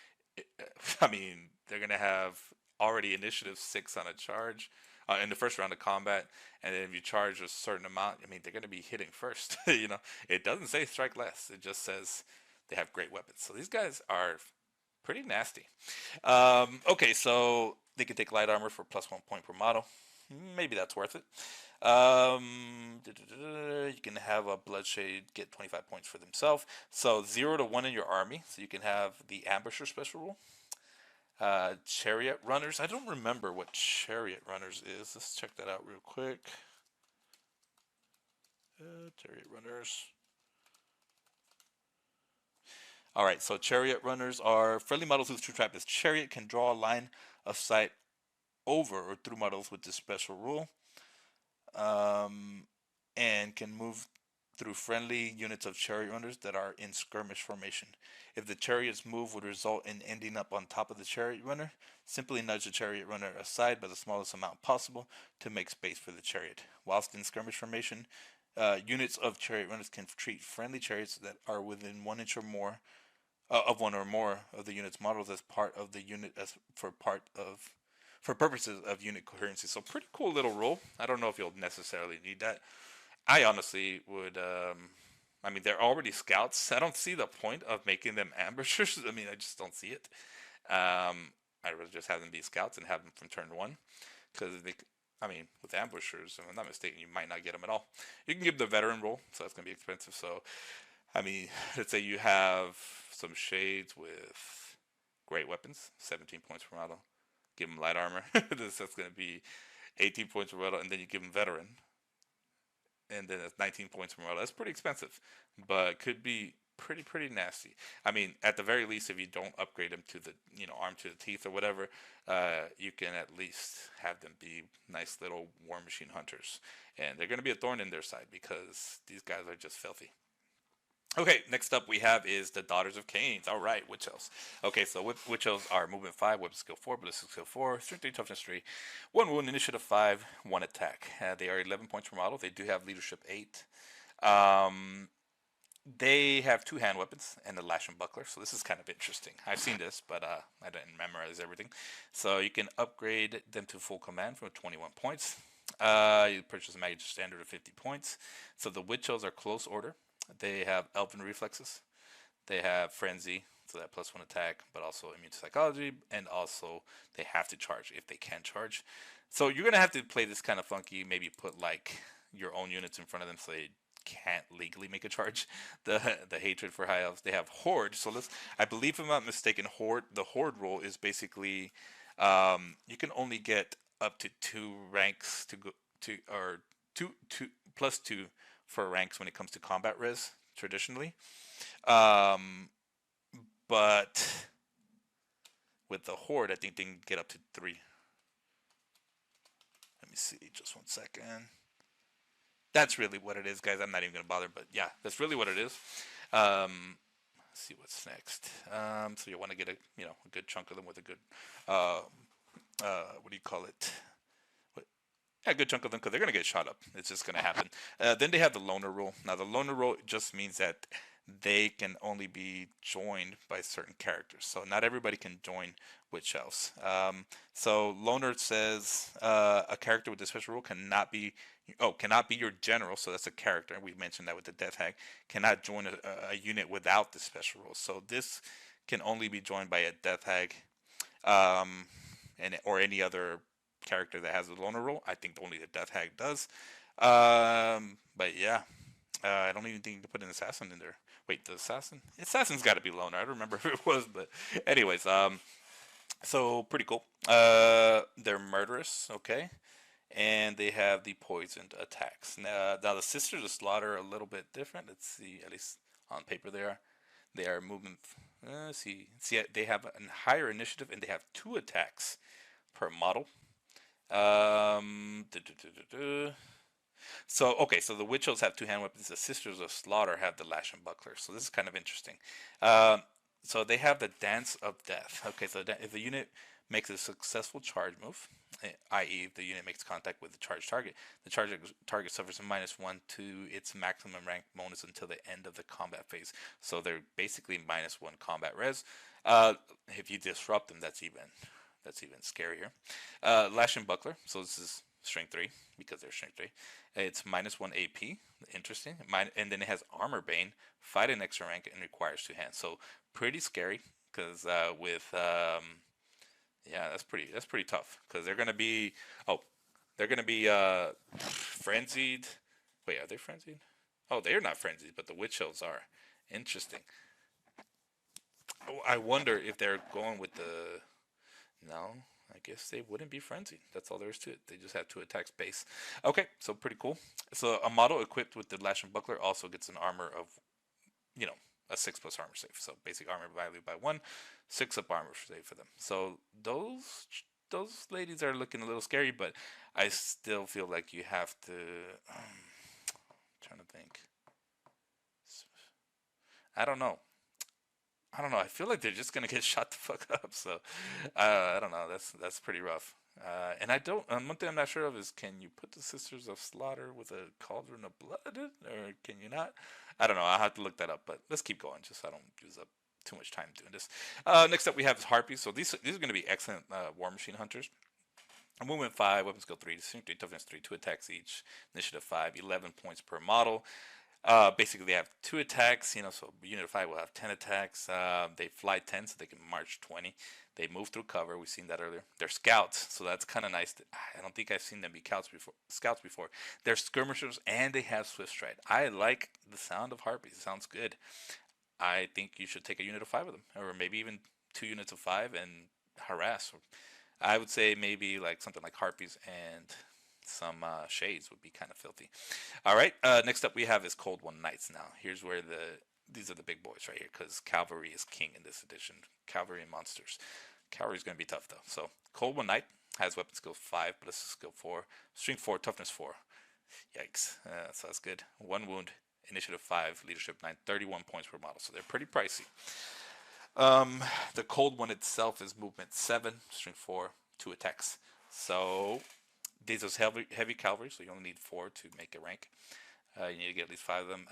Speaker 1: I mean, they're going to have already initiative 6 on a charge in the first round of combat, and then if you charge a certain amount, I mean, they're going to be hitting first. You know, it doesn't say strike less. It just says they have great weapons. So these guys are pretty nasty. Okay, so they can take light armor for +1 point per model. Maybe that's worth it. You can have a Bloodshade get 25 points for themselves. So 0 to 1 in your army. So you can have the Ambusher special rule. Chariot Runners. I don't remember what Chariot Runners is. Let's check that out real quick. Chariot Runners. Alright, so Chariot Runners are friendly models whose true type is Chariot can draw a line of sight over or through models with this special rule. And can move through friendly units of chariot runners that are in skirmish formation. If the chariot's move would result in ending up on top of the chariot runner, simply nudge the chariot runner aside by the smallest amount possible to make space for the chariot. Whilst in skirmish formation, units of chariot runners can treat friendly chariots that are within 1 inch or more of one or more of the unit's models as part of the unit for purposes of unit coherency. So pretty cool little rule. I don't know if you'll necessarily need that. I honestly would, I mean, they're already scouts. I don't see the point of making them ambushers. I mean, I just don't see it. I'd rather just have them be scouts and have them from turn 1. Because, I mean, with ambushers, if I'm not mistaken, you might not get them at all. You can give the veteran role, so that's going to be expensive. So, I mean, let's say you have some shades with great weapons, 17 points per model. Give them light armor. That's going to be 18 points per model, and then you give them veteran. and then it's 19 points per model. That's pretty expensive, but could be pretty nasty. I mean, at the very least, if you don't upgrade them to the arm to the teeth or whatever, you can at least have them be nice little war machine hunters, and they're going to be a thorn in their side because these guys are just filthy. Okay, next up we have is the Daughters of Cain. All right, Witch Elves. Okay, so Witch Elves are movement 5, weapon skill 4, ballistic skill 4, strength 3, toughness 3, 1 wound, initiative 5, 1 attack. They are 11 points per model. They do have leadership 8. They have 2 hand weapons and a lash and buckler, so this is kind of interesting. I've seen this, but I didn't memorize everything. So you can upgrade them to full command for 21 points. You purchase a magic standard of 50 points. So the Witch Elves are close order. They have elven reflexes. They have frenzy, so that +1 attack, but also immune to psychology, and also they have to charge if they can charge. So you're gonna have to play this kind of funky. Maybe put like your own units in front of them so they can't legally make a charge. The hatred for high elves. They have horde. So I believe if I'm not mistaken, horde. The horde rule is basically you can only get up to 2 ranks to go to or two plus 2 for ranks when it comes to combat res traditionally, but with the horde, I think they can get up to 3. Let me see, just 1 second. That's really what it is, guys. I'm not even gonna bother, but yeah, that's really what it is. Let's see what's next. So you want to get a good chunk of them with a good what do you call it? Yeah, a good chunk of them because they're going to get shot up. It's just going to happen. Then they have the loner rule. Now, the loner rule just means that they can only be joined by certain characters. So not everybody can join Witch Elves. So loner says a character with this special rule cannot be your general. So that's a character. We mentioned that with the Death Hag. Cannot join a unit without the special rule. So this can only be joined by a Death Hag or any other character that has the loner role. I think only the Death Hag does. But yeah, I don't even think you can put an assassin in there. Wait, the assassin? Assassin's got to be loner. I don't remember who it was, but anyways, so pretty cool. They're murderous, okay, and they have the poisoned attacks. Now the Sisters of Slaughter are a little bit different. Let's see, at least on paper they are. They are movement. See, they have a higher initiative and they have 2 attacks per model. So okay, so the Witch Elves have 2 hand weapons. The Sisters of Slaughter have the lash and buckler. So this is kind of interesting. So they have the Dance of Death. Okay, so if the unit makes a successful charge move, i.e., if the unit makes contact with the charged target, the charged target suffers a -1 to its maximum rank bonus until the end of the combat phase. So they're basically -1 combat res. If you disrupt them, that's even scarier. Lash and Buckler, so this is strength 3 because they're strength 3. It's -1 AP, interesting. And then it has Armor Bane, fight an extra rank, and requires 2 hands. So pretty scary because yeah, that's pretty tough because they're gonna be frenzied. Wait, are they frenzied? Oh, they're not frenzied, but the Witch Elves are. Interesting. I wonder if they're going with the. No, I guess they wouldn't be frenzied. That's all there is to it. They just have 2 attacks base. Okay, so pretty cool. So a model equipped with the Lash and Buckler also gets an armor of, a 6+ armor save. So basic armor valued by 1, 6 up armor save for them. So those ladies are looking a little scary, but I still feel like you have to. Trying to think. I don't know. I feel like they're just gonna get shot the fuck up. So I don't know. That's pretty rough. And I don't. One thing I'm not sure of is, can you put the Sisters of Slaughter with a cauldron of blood, or can you not? I don't know. I'll have to look that up. But let's keep going, just so I don't use up too much time doing this. Next up we have Harpies. So these are gonna be excellent war machine hunters. Movement 5, weapon skill 3, strength 3, toughness 3, 2 attacks each, initiative 5, 11 points per model. Basically, they have 2 attacks, so unit of 5 will have 10 attacks. They fly 10, so they can march 20. They move through cover. We've seen that earlier. They're scouts, so that's kind of nice. I don't think I've seen them be scouts before. They're skirmishers, and they have swift stride. I like the sound of Harpies. It sounds good. I think you should take a unit of 5 of them, or maybe even 2 units of 5 and harass. I would say maybe like something like Harpies and some shades would be kind of filthy. All right, next up we have is Cold One Knights. Now here's where these are the big boys right here, because cavalry is king in this edition. Cavalry and monsters. Cavalry is going to be tough though. So Cold One Knight has weapon skill 5, ballistic skill 4, strength 4, toughness 4. Yikes. So that's good. 1 wound, initiative 5, leadership 9, 31 points per model. So they're pretty pricey. The Cold One itself is movement 7, strength 4, 2 attacks. So these are heavy cavalry, so you only need 4 to make a rank. You need to get at least 5 of them.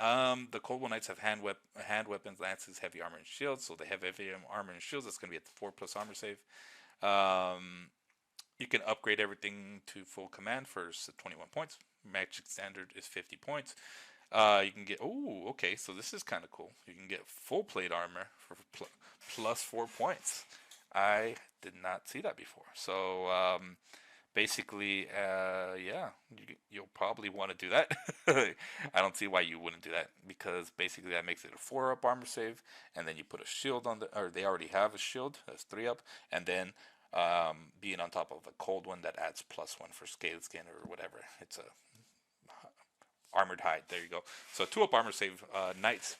Speaker 1: The Cold One Knights have hand weapons, lances, heavy armor, and shields. So they have heavy armor and shields. That's going to be at the 4+ armor save. You can upgrade everything to full command for 21 points. Magic standard is 50 points. You can get, okay, so this is kind of cool. You can get full plate armor for plus 4 points. I did not see that before. So basically, yeah, you'll probably want to do that. I don't see why you wouldn't do that, because basically that makes it a 4-up armor save, and then you put a shield on or they already have a shield, that's 3-up, and then being on top of a cold one that adds +1 for scaled skin or whatever. It's a armored hide. There you go. So 2-up armor save, knights.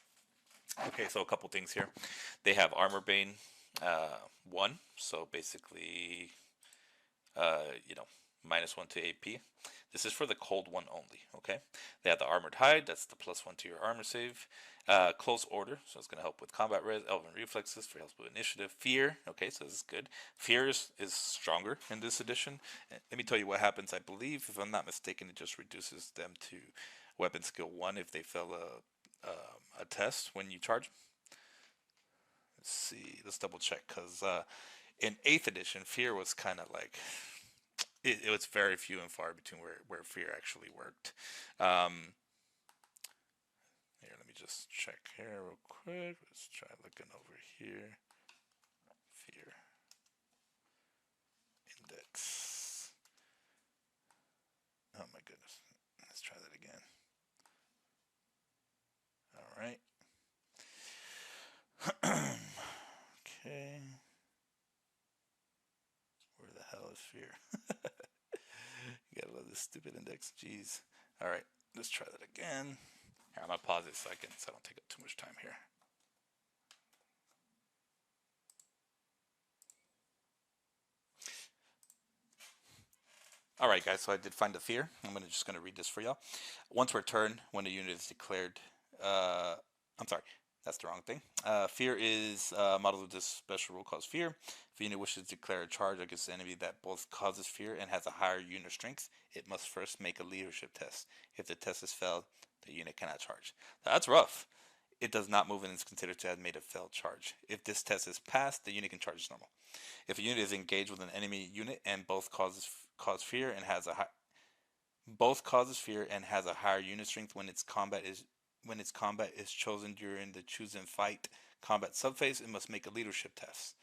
Speaker 1: Okay, so a couple things here. They have armor bane 1, so basically -1 to AP. This is for the cold one only, okay? They have the armored hide, that's the +1 to your armor save. Close order, so it's going to help with combat res, elven reflexes, for help with initiative. Fear, okay, so this is good. Fear is stronger in this edition. Let me tell you what happens. I believe, if I'm not mistaken, it just reduces them to weapon skill 1 if they fail a test when you charge. Let's see, let's double check, because in 8th edition, fear was kind of like, it was very few and far between where fear actually worked. Here, let me just check here real quick. Let's try looking over here. Fear index. Oh my goodness. Let's try that again. All right. Okay. Where the hell is fear? You gotta love this stupid index. Jeez. All right. Let's try that again. Here, I'm gonna pause it so I don't take up too much time here. Alright guys, so I did find the fear. I'm just going to read this for y'all. Once per turn, when a unit is declared, I'm sorry, that's the wrong thing. Fear is models with this special rule called fear. If a unit wishes to declare a charge against an enemy that both causes fear and has a higher unit strength, it must first make a leadership test. If the test is failed, the unit cannot charge. Now, that's rough. It does not move and is considered to have made a failed charge. If this test is passed, the unit can charge as normal. If a unit is engaged with an enemy unit and both cause fear and has a higher unit strength when its combat is chosen during the choose and fight combat subphase, it must make a leadership test.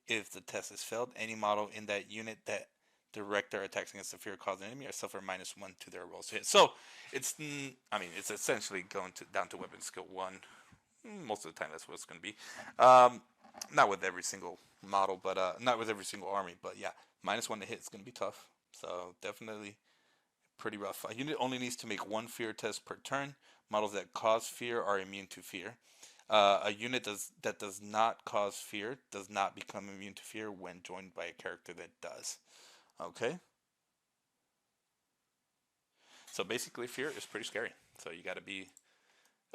Speaker 1: If the test is failed, any model in that unit that direct their attacks against the fear causing enemy are suffer -1 to their rolls to hit. So it's essentially going down to weapon skill 1. Most of the time that's what it's going to be. Not with every single model, but not with every single army, but yeah, -1 to hit is going to be tough. So definitely pretty rough. A unit only needs to make 1 fear test per turn. Models that cause fear are immune to fear. A unit that does not cause fear does not become immune to fear when joined by a character that does. Okay. So basically, fear is pretty scary. So you got to be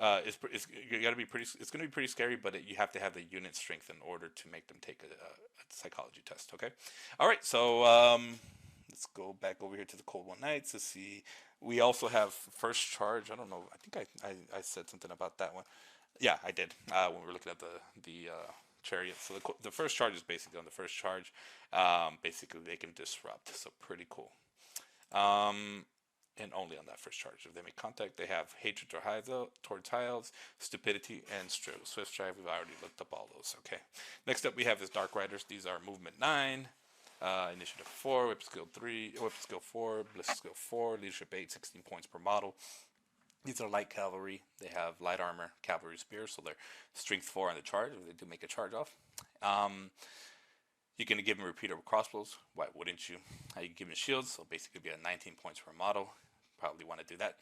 Speaker 1: it's going to be pretty scary, but you have to have the unit strength in order to make them take a psychology test. Okay, all right. So let's go back over here to the Cold One Knights to see. We also have first charge. I don't know. I think I said something about that one. Yeah, I did when we were looking at the chariot. So the first charge is basically on the first charge. Basically, they can disrupt. So pretty cool. And only on that first charge. If they make contact, they have hatred towards high elves, stupidity, and swift stride. We've already looked up all those. Okay. Next up, we have is Dark Riders. These are movement 9, initiative 4, weapon skill 3, weapon skill 4, ballistic skill 4, leadership 8, 16 points per model. These are light cavalry. They have light armor, cavalry spear, so they're strength 4 on the charge. If they do make a charge off. You can give him repeater crossbows. Why wouldn't you? You can give him shields, so basically be at 19 points per model. Probably want to do that.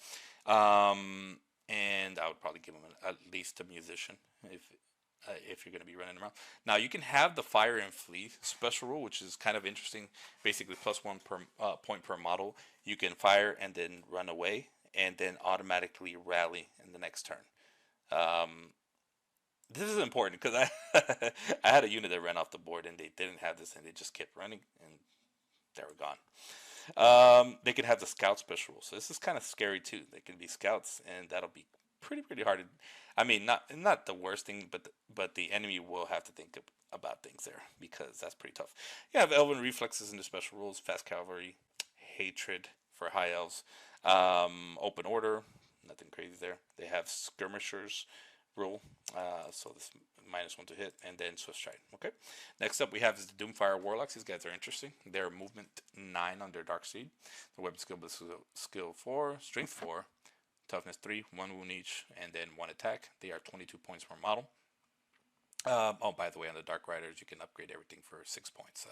Speaker 1: And I would probably give him at least a musician if you're going to be running around. Now you can have the fire and flee special rule, which is kind of interesting. Basically, +1 per point per model. You can fire and then run away, and then automatically rally in the next turn. Um, this is important because I had a unit that ran off the board and they didn't have this and they just kept running and they were gone. They can have the scout special rule, so this is kind of scary too. They can be scouts, and that'll be pretty hard. I mean, not the worst thing, but the enemy will have to think about things there because that's pretty tough. You have elven reflexes in the special rules, fast cavalry, hatred for high elves, open order, nothing crazy there. They have skirmishers rule, so this -1 to hit, and then swift stride. Okay. Next up, we have is the Doomfire Warlocks. These guys are interesting. They're movement 9 on their Dark Seed. The weapon skill 4, strength 4, toughness 3, 1 wound each, and then 1 attack. They are 22 points per model. Oh, by the way, on the Dark Riders, you can upgrade everything for 6 points.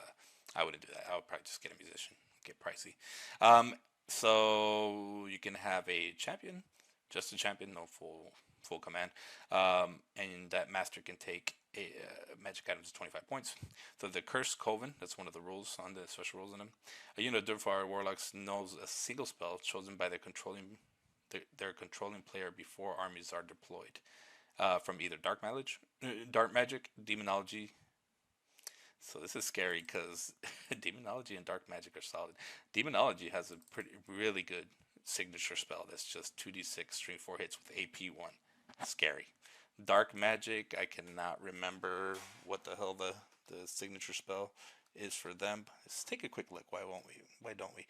Speaker 1: I wouldn't do that. I would probably just get a musician. Get pricey. So you can have a champion, just a champion, no full command, and that master can take magic items 25 points. So the Cursed Coven, that's one of the rules on the special rules in them. A unit of Doomfire Warlocks knows a single spell chosen by their controlling player before armies are deployed, from either dark magic, demonology. So this is scary because demonology and dark magic are solid. Demonology has a really good signature spell that's just 2d6 strength 4 hits with AP 1. Scary. Dark magic, I cannot remember what the hell the signature spell is for them. Let's take a quick look. Why don't we?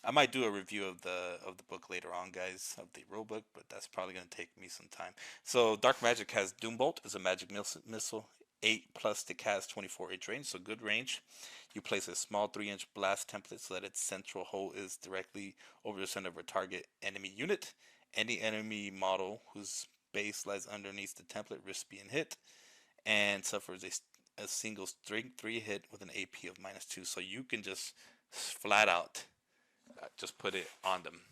Speaker 1: I might do a review of the book later on, guys, of the rule book, but that's probably going to take me some time. So dark magic has Doombolt as a magic missile, 8+ to cast 24-inch range, so good range. You place a small 3-inch blast template so that its central hole is directly over the center of a target enemy unit. Any enemy model whose base lies underneath the template risks being hit and suffers a single strength 3 hit with an AP of -2. So you can just flat out just put it on them.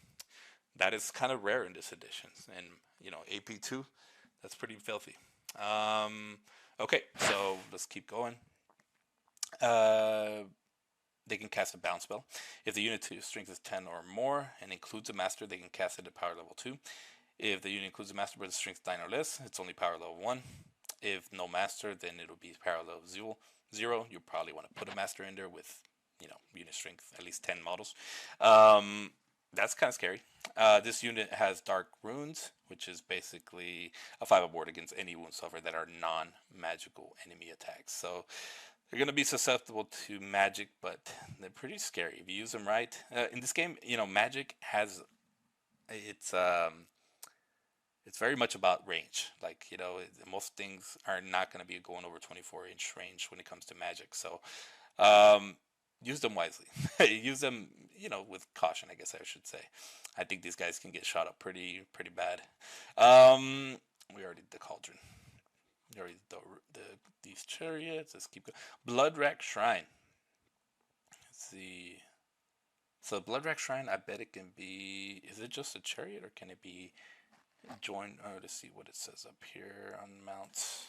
Speaker 1: That is kind of rare in this edition, and AP2, that's pretty filthy. Okay, so let's keep going. They can cast a bounce spell. If the unit's strength is 10 or more and includes a master, they can cast it at power level 2. If the unit includes a master but strength 9 or less, it's only power level 1. If no master, then it'll be power level 0. You probably want to put a master in there with, unit strength, at least 10 models. That's kind of scary. This unit has Dark Runes, which is basically a 5 aboard against any wound suffered that are non-magical enemy attacks. So they're going to be susceptible to magic, but they're pretty scary if you use them right. In this game, magic has it's very much about range. Like, most things are not going to be going over 24-inch range when it comes to magic. So use them wisely. Use them, with caution, I guess I should say. I think these guys can get shot up pretty bad. We already did the Cauldron. We already did these chariots. Let's keep going. Bloodrack Shrine. Let's see. So Bloodrack Shrine, I bet it can be. Is it just a chariot or can it be joined? Oh, let's see what it says up here on mounts.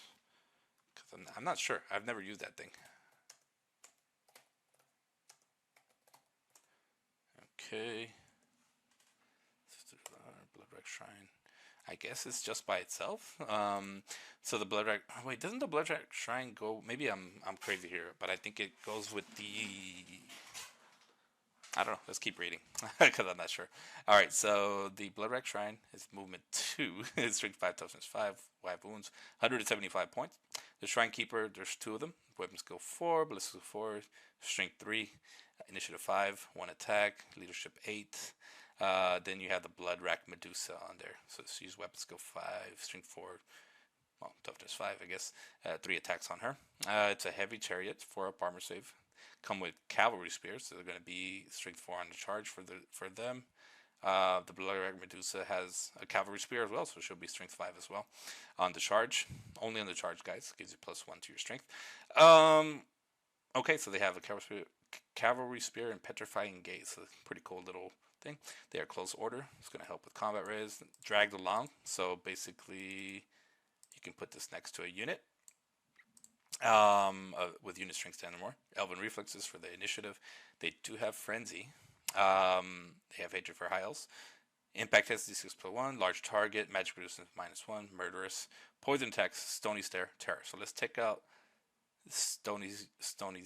Speaker 1: Because I'm not sure. I've never used that thing. Okay. Bloodrack Shrine. I guess it's just by itself. So the Bloodrack. Wait, doesn't the Bloodrack Shrine go? Maybe I'm crazy here, but I think it goes with the. I don't know. Let's keep reading because I'm not sure. All right. So the Bloodrack Shrine is movement 2. Strength 5, toughness 5, 5 wounds, 175 points. The Shrine Keeper. There's 2 of them. Weapon skill 4, ballistic 4, strength 3, initiative 5, 1 attack, leadership 8. Then you have the Bloodrack Medusa on there. So let's use weapon skill 5, strength 4, well, toughness 5, I guess. 3 attacks on her. It's a heavy chariot, 4 up armor save. Come with cavalry spears, so they're going to be strength 4 on the charge for them. The Bloodrack Medusa has a cavalry spear as well, so she'll be strength 5 as well on the charge. Only on the charge, guys. Gives you +1 to your strength. Okay, so they have a cavalry spear and petrifying gaze. So pretty cool little thing. They are close order. It's going to help with combat res. Dragged along. So basically, you can put this next to a unit. With unit strength 10 or more. Elven reflexes for the initiative. They do have frenzy. They have hatred for high elves. Impact test D6+1, large target, magic resistance -1, murderous, poison attacks, stony stare, terror. So let's take out stony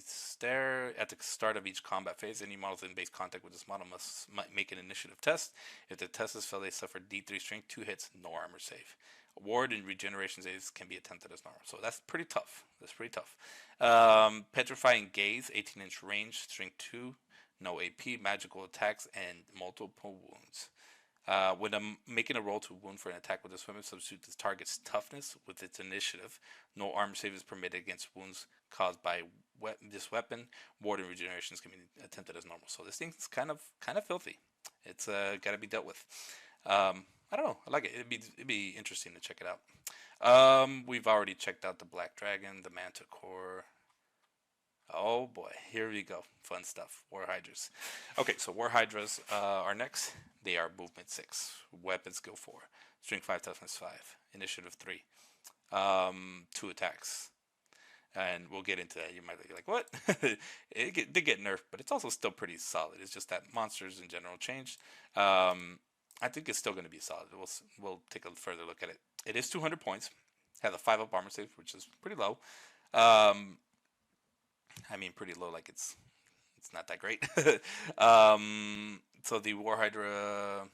Speaker 1: stare. At the start of each combat phase, any models in base contact with this model must make an initiative test. If the test is failed, they suffer D3 strength, 2 hits, no armor save. Ward and regeneration saves can be attempted as normal. So that's pretty tough. Petrifying gaze, 18-inch range, strength 2, no AP, magical attacks, and multiple wounds. When I'm making a roll to wound for an attack with this weapon, substitute the target's toughness with its initiative. No armor save is permitted against wounds caused by this weapon. Ward and regenerations can be attempted as normal. So this thing's kind of filthy. It's got to be dealt with. I don't know. I like it. It'd be interesting to check it out. We've already checked out the Black Dragon, the Manticore. Oh boy, here we go. Fun stuff. War Hydras. Okay, so War Hydras are next. They are movement 6, weapon skill 4, strength 5, toughness 5, initiative 3, 2 attacks. And we'll get into that. You might be like, what? They get nerfed, but it's also still pretty solid. It's just that monsters in general changed. I think it's still going to be solid. We'll take a further look at it. It is 200 points. Has a 5-up armor save, which is pretty low. I mean, pretty low, like it's not that great. So the War Hydra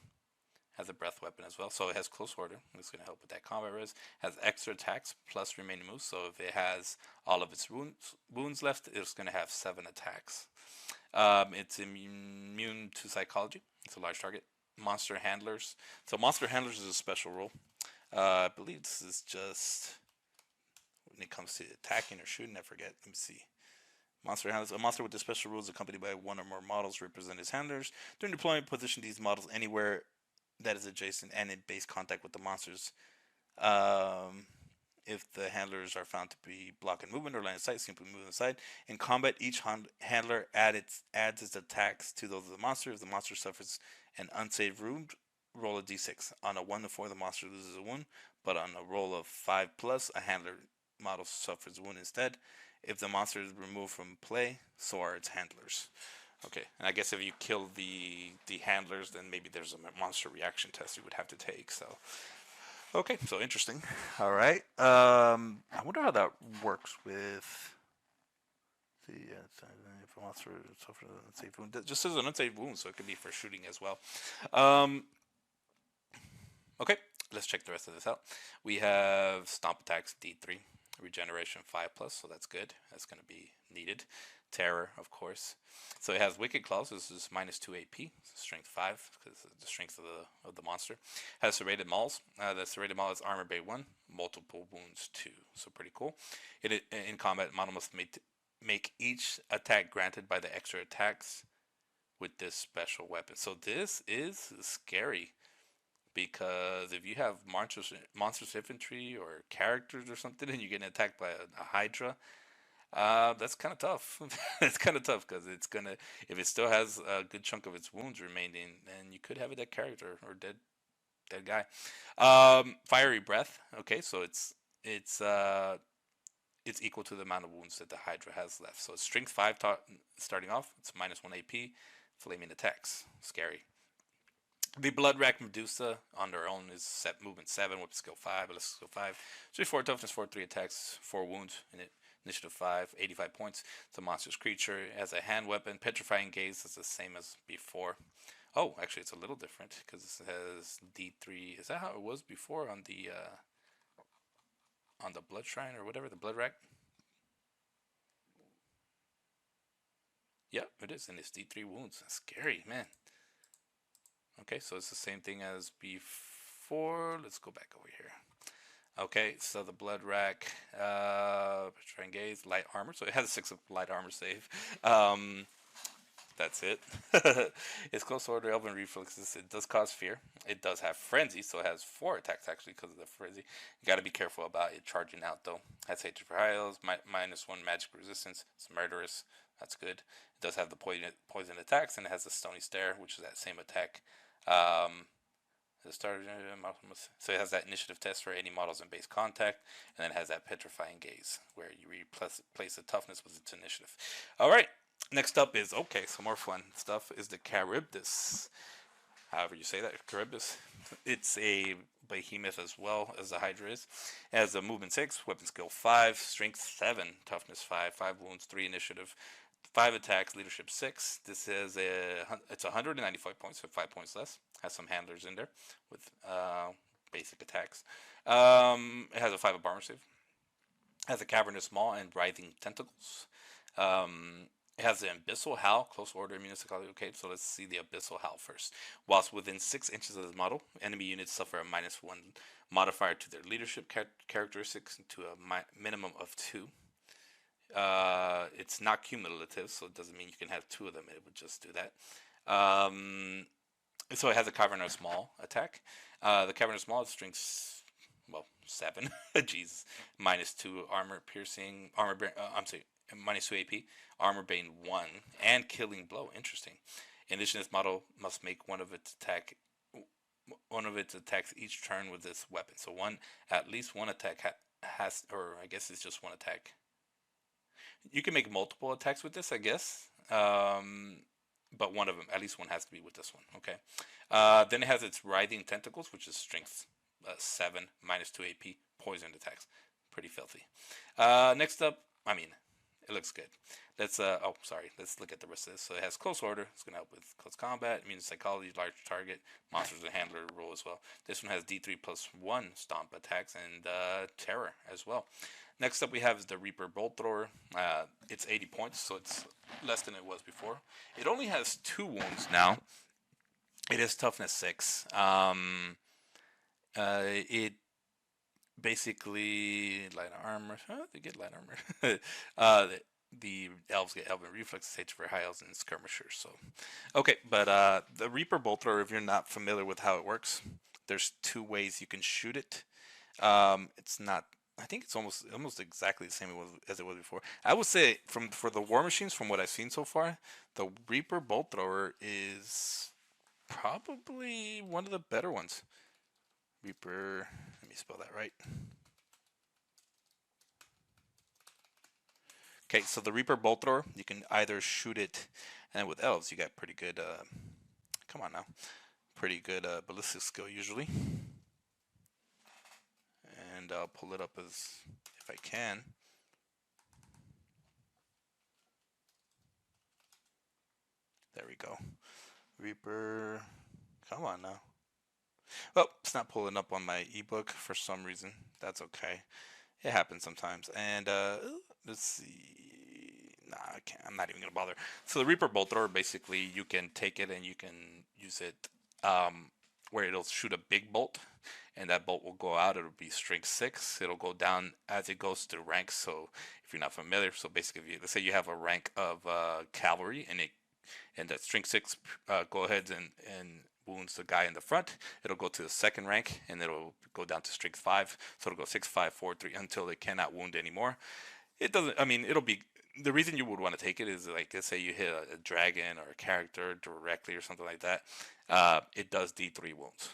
Speaker 1: has a breath weapon as well, so it has close order. It's going to help with that combat res. Has extra attacks plus remaining moves, so if it has all of its wounds left, it's going to have 7 attacks. It's immune to psychology. It's a large target. Monster handlers. So monster handlers is a special role. I believe this is just when it comes to attacking or shooting. I forget. Let me see. Monster handlers. A monster with the special rules accompanied by one or more models represent as handlers. During deployment, position these models anywhere that is adjacent and in base contact with the monsters. If the handlers are found to be blocking movement or line of sight, simply move aside. In combat, each handler adds its attacks to those of the monster. If the monster suffers an unsaved wound, roll a d6. On a 1 to 4, the monster loses a wound, but on a roll of 5 plus, a handler model suffers a wound instead. If the monster is removed from play, so are its handlers. Okay, and I guess if you kill the handlers, then maybe there's a monster reaction test you would have to take. So, okay, so interesting. All right, I wonder how that works with the if a monster suffers an unsafe wound. It just says an unsafe wound, so it could be for shooting as well. Okay, let's check the rest of this out. We have stomp attacks D3. Regeneration 5 plus, so that's good. That's going to be needed. Terror, of course. So it has Wicked Claws. This is -2 AP, strength 5 because the strength of the monster. Has Serrated Mauls. The Serrated Maul is armor bay 1, multiple wounds 2. So pretty cool. In combat, model must make each attack granted by the extra attacks with this special weapon. So this is scary. Because if you have monsters infantry or characters or something and you're getting attacked by a Hydra, that's kind of tough. It's kind of tough because it's gonna, if it still has a good chunk of its wounds remaining, then you could have a dead character or dead guy. Fiery breath. Okay, so it's equal to the amount of wounds that the Hydra has left. So it's strength 5 starting off. It's -1 AP. Flaming attacks. Scary. The Blood Rack Medusa on their own is set movement 7, weapon skill 5, ballistic skill 5, 4 toughness, 3 attacks, 4 wounds, in it, initiative 5, 85 points. It's a monstrous creature. It has a hand weapon, petrifying gaze. It's the same as before. Oh, actually, it's a little different because it has D3. Is that how it was before on the Blood Shrine or whatever, the Blood Rack? Yep, it is, and it's D3 wounds. That's scary, man. Okay, so it's the same thing as before. Let's go back over here. Okay, so the Blood Rack, Try and Gaze, light armor. So it has a 6 of light armor save. That's it. It's close order, elven reflexes. It does cause fear. It does have frenzy, so it has 4 attacks actually because of the frenzy. You got to be careful about it charging out though. Has hatred for high elves, -1 magic resistance. It's murderous. That's good. It does have the poison attacks, and it has the stony stare, which is that same attack. The starter, so it has that initiative test for any models in base contact, and then it has that petrifying gaze, where you replace the toughness with its initiative. All right, next up is, okay, some more fun stuff, is the Charybdis. However you say that, Charybdis. It's a behemoth as well as the Hydra is. It has a movement 6, weapon skill 5, strength 7, toughness 5, 5 wounds, 3 initiative, 5 attacks, leadership 6. This is it's 195 points, so 5 points less. Has some handlers in there with basic attacks. It has a 5 up armor save. Has a cavernous maw and writhing tentacles. It has the Abyssal Howl, close order municipality. Okay, so let's see the Abyssal Howl first. Whilst within 6 inches of the model, enemy units suffer a -1 modifier to their leadership characteristics to a minimum of 2. It's not cumulative, so it doesn't mean you can have 2 of them. It would just do that. So it has a cavernous maw attack. The cavernous maw strength, well, 7. Jeez. -2 armor piercing, I'm sorry, -2 AP, armor bane 1, and killing blow. Interesting. In addition, this model must make one of its attacks each turn with this weapon. So at least one attack has, or I guess it's just one attack. You can make multiple attacks with this, I guess. But one of them, at least one, has to be with this one. Okay. Then it has its writhing tentacles, which is strength 7, -2 AP, poisoned attacks. Pretty filthy. Next up, I mean, it looks good. Let's let's look at the rest of this. So it has close order. It's gonna help with close combat, immune psychology, large target, monsters and handler roll as well. This one has D3+1 stomp attacks and terror as well. Next up we have is the Reaper Bolt Thrower. It's 80 points, so it's less than it was before. It only has 2 wounds now. It is toughness 6. It basically light armor. They get light armor. The elves get elven reflexes, hatred for high elves, and skirmishers. So, okay, but the Reaper Bolt Thrower, if you're not familiar with how it works, there's 2 ways you can shoot it. It's not. I think it's almost exactly the same as it was before. I would say for the war machines, from what I've seen so far, the Reaper Bolt Thrower is probably one of the better ones. Reaper. Let me spell that right. Okay, so the Reaper Bolt Thrower, you can either shoot it, and with elves, you got pretty good. Come on now, pretty good ballistic skill usually. And I'll pull it up as if I can. There we go. Reaper, come on now. Well, it's not pulling up on my ebook for some reason. That's okay. It happens sometimes. And let's see. Nah, I can't. I'm not even gonna bother. So the Reaper Bolt Thrower, basically, you can take it and you can use it where it'll shoot a big bolt, and that bolt will go out. It'll be strength 6. It'll go down as it goes through ranks. So if you're not familiar, so basically, let's say you have a rank of cavalry, and that strength 6 go ahead and wounds the guy in the front. It'll go to the second rank, and it'll go down to strength 5. So it'll go 6, 5, 4, 3 until it cannot wound anymore. It doesn't. I mean, it'll be. The reason you would want to take it is, like, let's say you hit a dragon or a character directly or something like that. It does D3 wounds.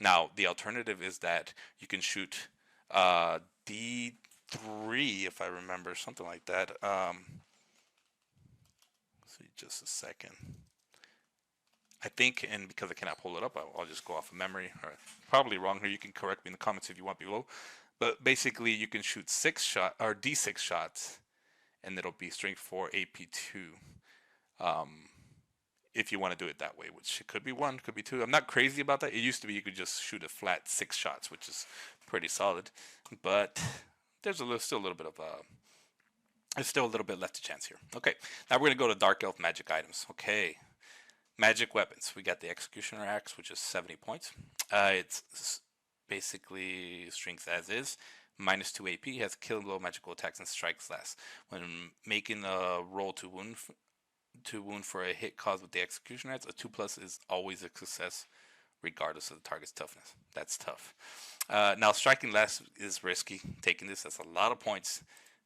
Speaker 1: Now, the alternative is that you can shoot D3, if I remember, something like that. See, just a second. I think, and because I cannot pull it up, I'll just go off of memory. Or probably wrong here. You can correct me in the comments if you want below. But basically, you can shoot D6 shots, and it'll be strength 4, AP2. If you want to do it that way, which it could be 1, could be 2. I'm not crazy about that. It used to be you could just shoot a flat 6 shots, which is pretty solid. But there's still a little bit of there's still a little bit left to chance here. Okay, now we're gonna go to Dark Elf magic items. Okay, magic weapons. We got the Executioner Axe, which is 70 points. It's basically strength as is. -2 AP, has kill blow, magical attacks, and strikes last. When making a roll to wound to wound for a hit caused with the execution rights. A 2+ is always a success, regardless of the target's toughness. That's tough. Now, striking last is risky. Taking this, that's a lot of points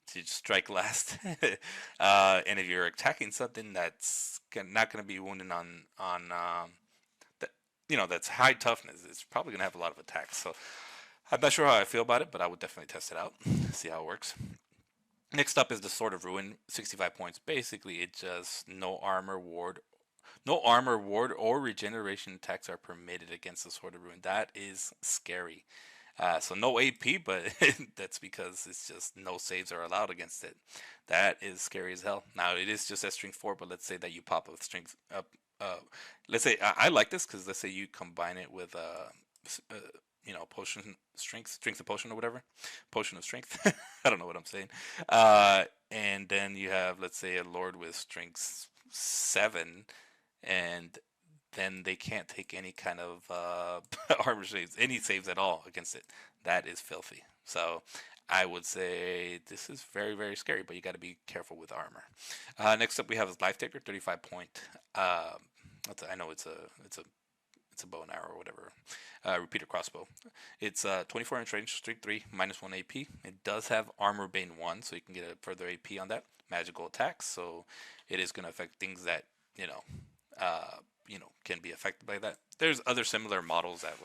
Speaker 1: to strike last. And if you're attacking something that's not going to be wounding on that, that's high toughness, it's probably going to have a lot of attacks. So I'm not sure how I feel about it, but I would definitely test it out, see how it works. Next up is the Sword of Ruin, 65 points. Basically, it just no armor, ward, or regeneration attacks are permitted against the Sword of Ruin. That is scary. So no AP, but that's because it's just no saves are allowed against it. That is scary as hell. Now it is just at strength 4, but let's say that you pop a strength up. Let's say I like this because let's say you combine it with potion strength of potion or whatever, potion of strength. I don't know what I'm saying. And then you have, let's say, a lord with strength 7, and then they can't take any kind of armor saves, any saves at all against it. That is filthy. So I would say this is very, very scary, but you got to be careful with armor. Next up, we have Life Taker, 35 point. I know it's a bow and arrow or whatever. Repeater crossbow. It's 24 inch range, strength 3, -1 AP. It does have armor bane 1, so you can get a further AP on that. Magical attacks, so it is going to affect things that can be affected by that. There's other similar models that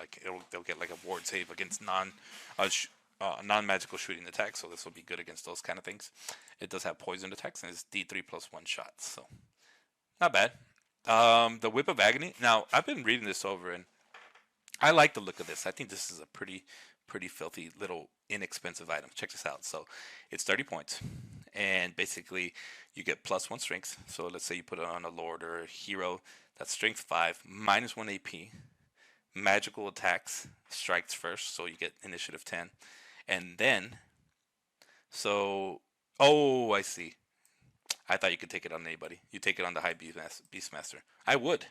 Speaker 1: they'll get like a ward save against non-magical shooting attacks, so this will be good against those kind of things. It does have poison attacks, and it's D3 + 1 shots, so not bad. The Whip of Agony. Now, I've been reading this over, and I like the look of this. I think this is a pretty filthy little inexpensive item. Check this out. So it's 30 points, and basically you get +1 strength. So let's say you put it on a lord or a hero that's strength 5, -1 AP, magical attacks, strikes first, so you get initiative 10, and then I see. I thought you could take it on anybody. You take it on the high Beastmaster. I would,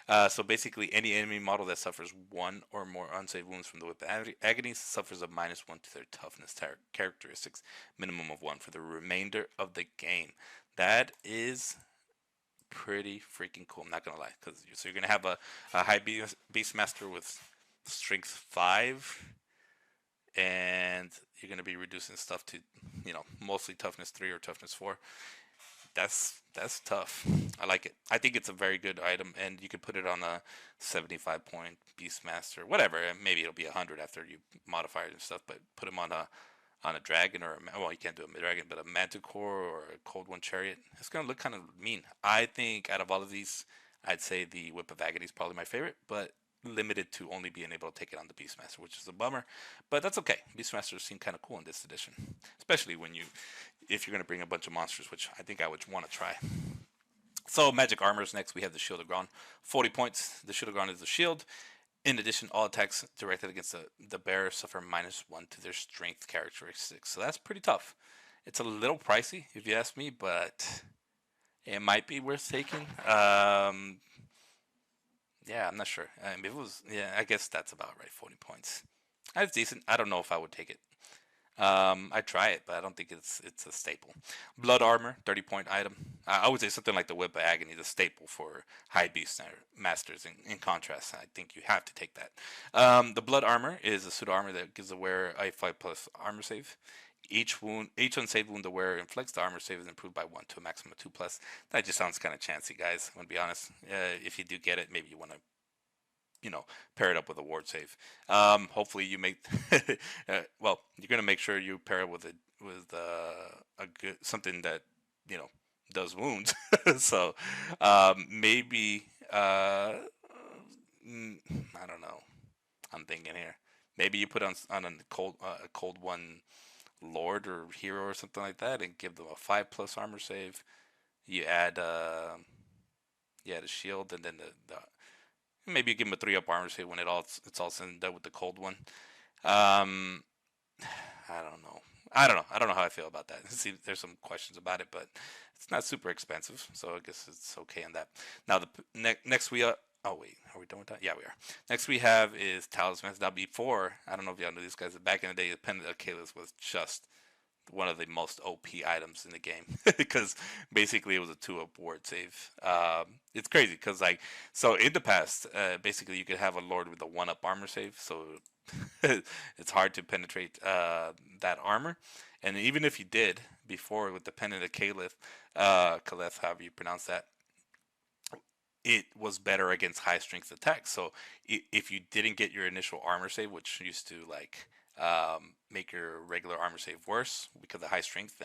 Speaker 1: So basically, any enemy model that suffers 1 or more unsaved wounds from the Whip of Agony suffers a -1 to their toughness characteristics, minimum of 1 for the remainder of the game. That is pretty freaking cool. I'm not gonna lie, so you're gonna have a high Beastmaster with strength 5, and you're going to be reducing stuff to, mostly toughness 3 or toughness 4. That's tough. I like it. I think it's a very good item, and you could put it on a 75 point Beastmaster, whatever. Maybe it'll be 100 after you modify it and stuff. But put him on a dragon, or you can't do a dragon, but a manticore or a cold one chariot. It's gonna look kind of mean. I think out of all of these, I'd say the Whip of Agony is probably my favorite, but limited to only being able to take it on the Beastmaster, which is a bummer, but that's okay. Beastmasters seem kind of cool in this edition, especially if you're going to bring a bunch of monsters, which I think I would want to try. So magic armors next. We have the Shield of Gron, 40 points. The Shield of Gron is the shield. In addition, all attacks directed against the bearer suffer -1 to their strength characteristics. So that's pretty tough. It's a little pricey if you ask me, but it might be worth taking. Yeah, I'm not sure. If it was, I guess that's about right. 40 points. That's decent. I don't know if I would take it. I'd try it, but I don't think it's a staple. Blood armor, 30 point item. I would say something like the Whip of Agony, the staple for high beast masters. In contrast, I think you have to take that. The blood armor is a pseudo armor that gives the wearer a 5+ armor save. Each unsaved wound the wearer inflicts, the armor save is improved by 1 to a maximum of 2+. That just sounds kind of chancy, guys. I'm gonna be honest. If you do get it, maybe you want to, pair it up with a ward save. Hopefully you make. You're gonna make sure you pair it with a good something that does wounds. So maybe I don't know. I'm thinking here. Maybe you put on a cold one lord or hero or something like that, and give them a 5+ armor save. You add a shield, and then the maybe you give them a 3+ armor save when it's all said and done with the cold one. I don't know. I don't know how I feel about that. See, there's some questions about it, but it's not super expensive, so I guess it's okay on that. Now next we are. Oh wait, are we done with that? Yeah, we are. Next we have is talismans. Now before, I don't know if y'all know these guys. Back in the day, the Pendant of Kalis was just one of the most OP items in the game because basically it was a 2-up ward save. It's crazy because like so in the past, basically you could have a lord with a 1-up armor save, so it's hard to penetrate that armor. And even if you did before with the Pendant of Caliph, however you pronounce that, it was better against high strength attacks. So if you didn't get your initial armor save, which used to like make your regular armor save worse because of high strength,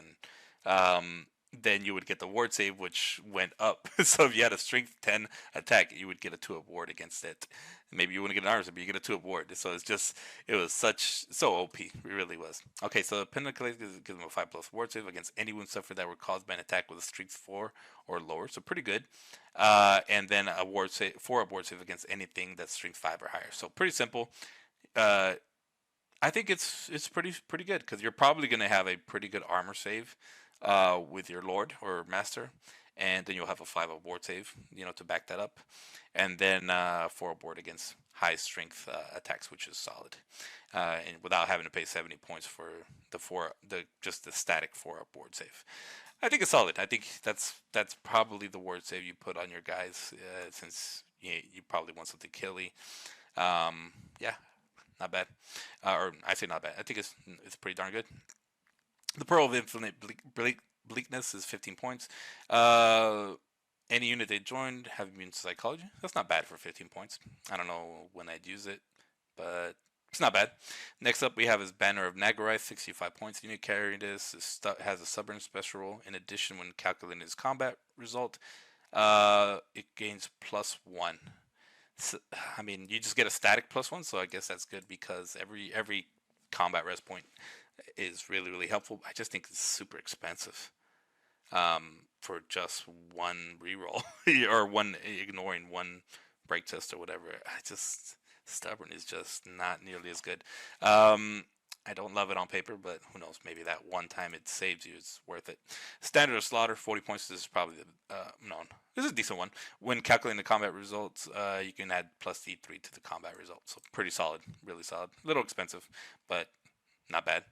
Speaker 1: then you would get the ward save, which went up. So if you had a strength 10 attack, you would get a 2-up ward against it. Maybe you wouldn't get an armor save, but you get a 2-up ward. So it was so OP. It really was. Okay, so the Pinnacle gives them a 5+ ward save against any wounds suffered that were caused by an attack with a strength 4 or lower. So pretty good. And then a ward save, 4-up ward save against anything that's strength 5 or higher. So pretty simple. I think it's pretty good because you're probably going to have a pretty good armor save with your lord or master, and then you'll have a 5-up ward save, to back that up, and then 4-up ward against high strength attacks, which is solid, and without having to pay 70 points for just the static 4-up ward save. I think it's solid. I think that's probably the ward save you put on your guys, since you probably want something killy. Yeah, not bad. Or I say not bad. I think it's pretty darn good. The Pearl of Infinite Bleakness is 15 points. Any unit they joined have immune to psychology. That's not bad for 15 points. I don't know when I'd use it, but it's not bad. Next up, we have his Banner of Nagarai, 65 points. The unit carrying this has a stubborn special roll. In addition, when calculating his combat result, it gains +1. So, I mean, you just get a static +1, so I guess that's good because every combat res point is really, really helpful. I just think it's super expensive for just one reroll or one ignoring one break test or whatever. Stubborn is just not nearly as good. I don't love it on paper, but who knows? Maybe that one time it saves you is worth it. Standard of Slaughter, 40 points. This is probably no. This is a decent one. When calculating the combat results, you can add +D3 to the combat results. So pretty solid, really solid. A little expensive, but not bad.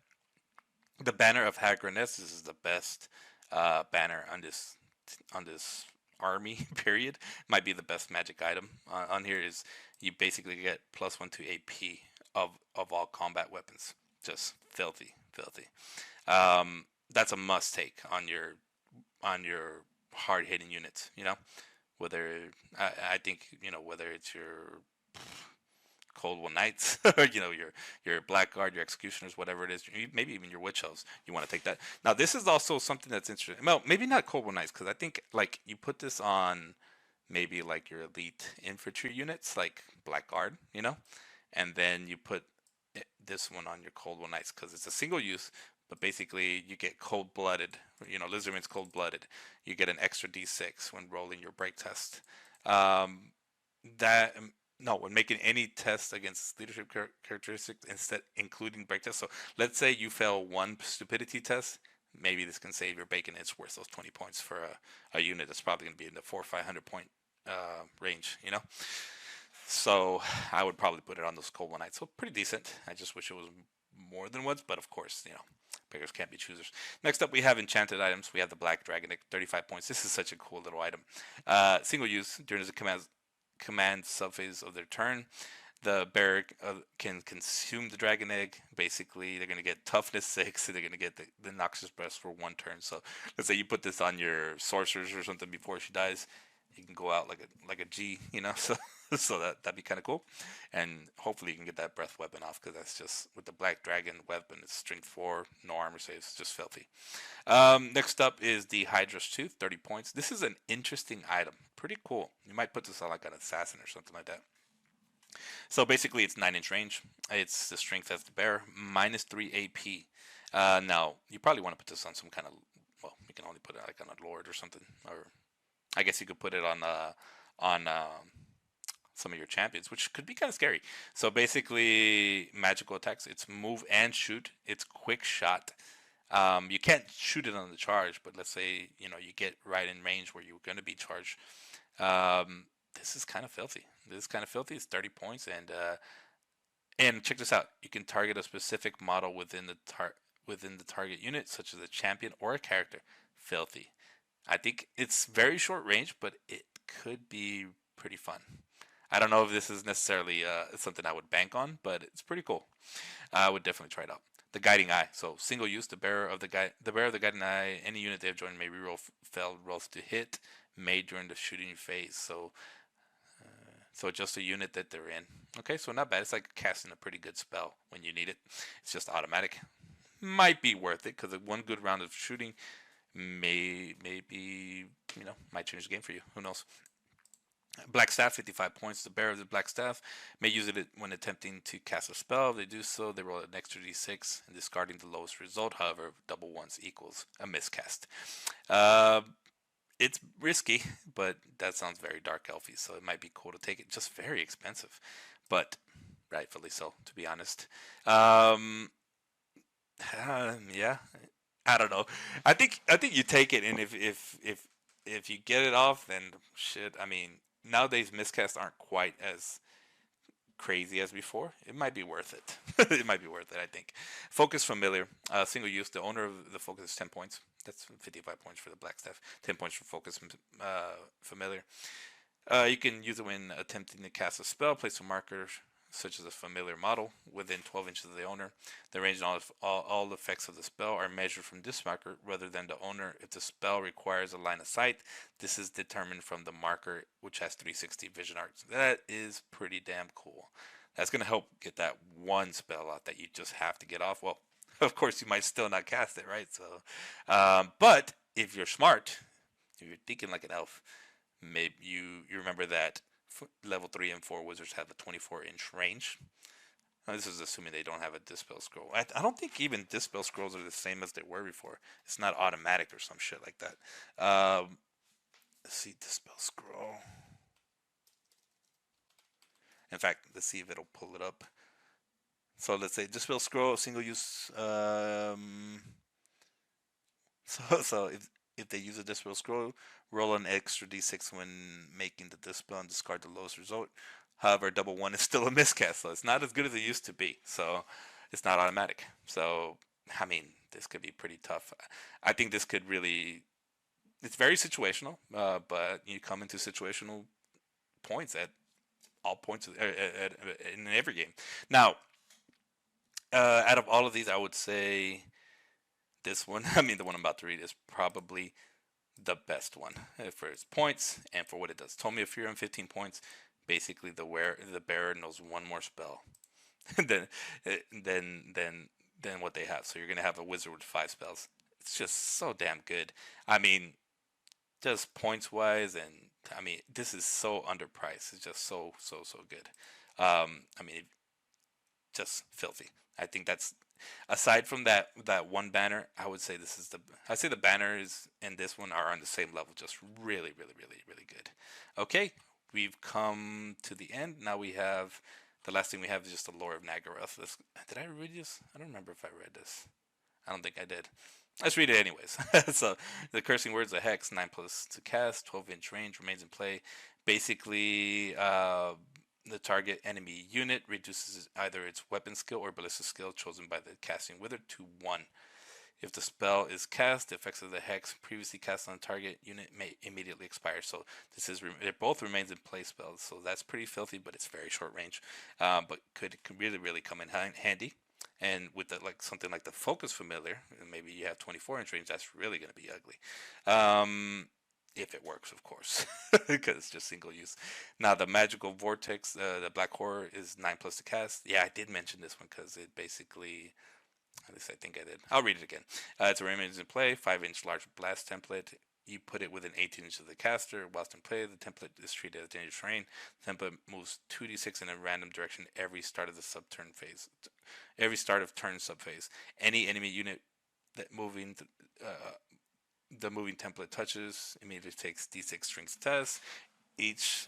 Speaker 1: The Banner of Hagraness. This is the best banner on this army. Period. Might be the best magic item on here. Is you basically get +1 to AP of all combat weapons. Just filthy. That's a must take on your hard hitting units. Whether I think whether it's your Cold One Knights, or your Blackguard, your Executioners, whatever it is, maybe even your Witch Elves. You want to take that. Now this is also something that's interesting. Well, maybe not Cold One Knights because I think like you put this on maybe like your elite infantry units, like Blackguard, and then you put this one on your Cold One Knights because it's a single use. But basically, you get cold-blooded. Lizardman's cold-blooded. You get an extra D6 when rolling your break test. That no, when making any test against leadership characteristics, instead including break test. So let's say you fail one stupidity test. Maybe this can save your bacon. It's worth those 20 points for a unit that's probably going to be in the 400 or 500 point range. So I would probably put it on those Cold One Knights. So pretty decent. I just wish it was more than once, but of course, beggars can't be choosers. Next up, we have enchanted items. We have the Black Dragon at 35 points. This is such a cool little item. Single use during the command subphase of their turn. The bearer can consume the dragon egg. Basically, they're going to get toughness 6. So they're going to get the noxious breath for one turn. So let's say you put this on your sorcerers or something before she dies. You can go out like a G, so that'd be kind of cool, and hopefully you can get that breath weapon off because that's just with the Black Dragon weapon. It's strength 4, no armor saves, just filthy. Next up is the Hydra's Tooth, 30 points. This is an interesting item, pretty cool. You might put this on like an assassin or something like that. So basically, it's 9-inch range. It's the strength as the bearer, -3 AP. Now you probably want to put this on some kind of you can only put it like on a lord or something, or I guess you could put it on some of your champions, which could be kind of scary. So basically, magical attacks. It's move and shoot. It's quick shot. You can't shoot it on the charge, but let's say you get right in range where you're going to be charged. This is kind of filthy. It's 30 points, and check this out. You can target a specific model within within the target unit, such as a champion or a character. Filthy. I think it's very short range, but it could be pretty fun. I don't know if this is necessarily something I would bank on, but it's pretty cool. I would definitely try it out. The guiding eye. So single use. The bearer of the guiding eye. Any unit they have joined may reroll failed rolls to hit made during the shooting phase. So just a unit that they're in. Okay, so not bad. It's like casting a pretty good spell when you need it. It's just automatic. Might be worth it because one good round of shooting maybe might change the game for you. Who knows? Black Staff, 55 points. The bearer of the Black Staff may use it when attempting to cast a spell. If they do so, they roll an extra d6 and discarding the lowest result. However, double ones equals a miscast. It's risky, but that sounds very Dark Elfy, so it might be cool to take it. Just very expensive, but rightfully so, to be honest. Yeah, I don't know. I think you take it, and if you get it off, then shit. I mean, nowadays miscasts aren't quite as crazy as before. It might be worth it. It might be worth it, I think. Focus familiar. Single use. The owner of the focus is 10 points. That's 55 points for the Black Staff. 10 points for focus familiar. You can use it when attempting to cast a spell. Place a marker such as a familiar model within 12 inches of the owner. The range and all effects of the spell are measured from this marker rather than the owner. If the spell requires a line of sight, this is determined from the marker, which has 360 vision arcs. That is pretty damn cool. That's going to help get that one spell out that you just have to get off. Well, of course, you might still not cast it, right? So, but if you're smart, if you're thinking like an elf, maybe you remember that level 3 and 4 wizards have a 24-inch range. Now, this is assuming they don't have a Dispel Scroll. I don't think even Dispel Scrolls are the same as they were before. It's not automatic or some shit like that. Let's see, Dispel Scroll. In fact, let's see if it'll pull it up. So let's say Dispel Scroll, single use. So if they use a Dispel Scroll, roll an extra d6 when making the Dispel and discard the lowest result. However, double one is still a miscast, so it's not as good as it used to be. So it's not automatic. So, I mean, this could be pretty tough. I think this could really... It's very situational, but you come into situational points at all points in every game. Now, out of all of these, I would say this one, I mean, the one I'm about to read is probably the best one for its points and for what it does. Told me if you're on 15 points, basically the bearer knows one more spell than what they have. So you're gonna have a wizard with 5 spells. It's just so damn good. I mean, just points wise, and I mean, this is so underpriced. It's just so good. I mean, just filthy. I think that's aside from that one banner. I would say I'd say the banners and this one are on the same level. Just really good. Okay, we've come to the end. Now we have the last thing we have is just the lore of Nagaroth. Did I read this? I don't remember if I read this. I don't think I did. Let's read it anyways. So the cursing words, a hex, 9+ to cast, 12-inch range, remains in play. Basically, the target enemy unit reduces either its weapon skill or ballistic skill chosen by the casting wizard to 1. If the spell is cast, the effects of the hex previously cast on the target unit may immediately expire. So it both remains in play spells. So that's pretty filthy, but it's very short range. But could really come in handy. And with something like the focus familiar, maybe you have 24-inch range. That's really going to be ugly. If it works, of course, because it's just single use. Now, the magical vortex, the black horror, is 9+ to cast. Yeah, I did mention this one because it basically, at least I think I did. I'll read it again. It's a remains in play, 5-inch large blast template. You put it within 18 inches of the caster. Whilst in play, the template is treated as dangerous terrain. The template moves 2d6 in a random direction every start of the subturn phase. Every start of turn subphase. Any enemy unit that the moving template touches immediately takes d6 strength test. Each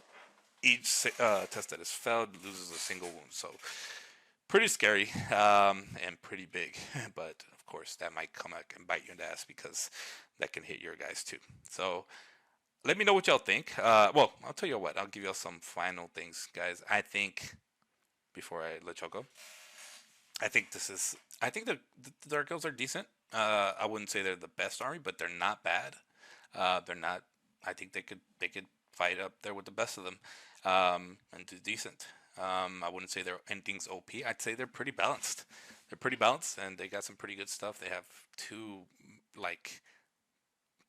Speaker 1: test that is failed loses a single wound. So pretty scary and pretty big. But of course, that might come back and bite you in the ass because that can hit your guys too. So let me know what y'all think. Well, I'll tell you what. I'll give y'all some final things, guys. I think before I let y'all go, I think this is. I think the Dark Elves are decent. I wouldn't say they're the best army, but they're not bad. They're not. I think they could fight up there with the best of them, and do decent. I wouldn't say they're anything's OP. I'd say they're pretty balanced. They're pretty balanced, and they got some pretty good stuff. They have two, like,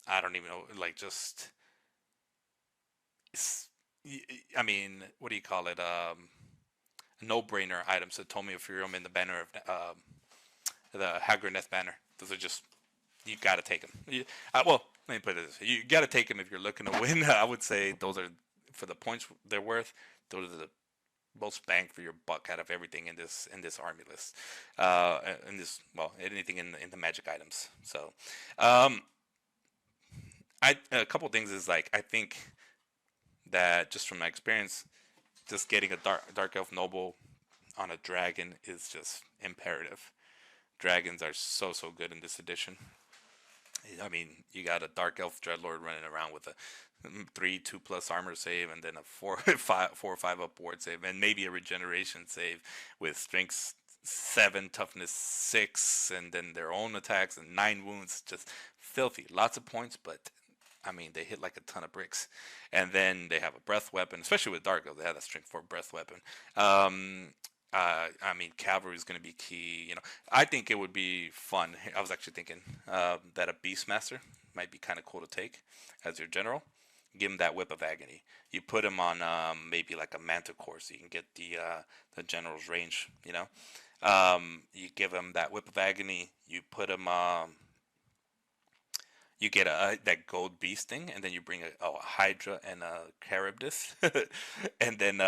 Speaker 1: I don't even know, like, just I mean, what do you call it? No-brainer items. So Tomi of Furium in the banner of the Hagreneth banner. Those are just, you gotta take them. Well, let me put it this way: you gotta take them if you're looking to win. I would say those are, for the points they're worth. Those are the most bang for your buck out of everything in this army list. In this, well, anything in the magic items. So, um, a couple things is, like, I think that, just from my experience, just getting a dark elf noble on a dragon is just imperative. Dragons are so good in this edition. I mean, you got a dark elf dreadlord running around with a 3/2+ armor save, and then a 4 or 5 up ward save, and maybe a regeneration save with strength 7, toughness 6, and then their own attacks and 9 wounds. Just filthy, lots of points, but I mean, they hit like a ton of bricks. And then they have a breath weapon, especially with Dark Elves. They have a strength 4 breath weapon. I mean, cavalry is going to be key. I think it would be fun. I was actually thinking that a Beastmaster might be kind of cool to take as your general. Give him that Whip of Agony. You put him on maybe like a Manticore, so you can get the general's range. You give him that Whip of Agony. You put him. You get that gold beast thing, and then you bring a Hydra and a Charybdis, and then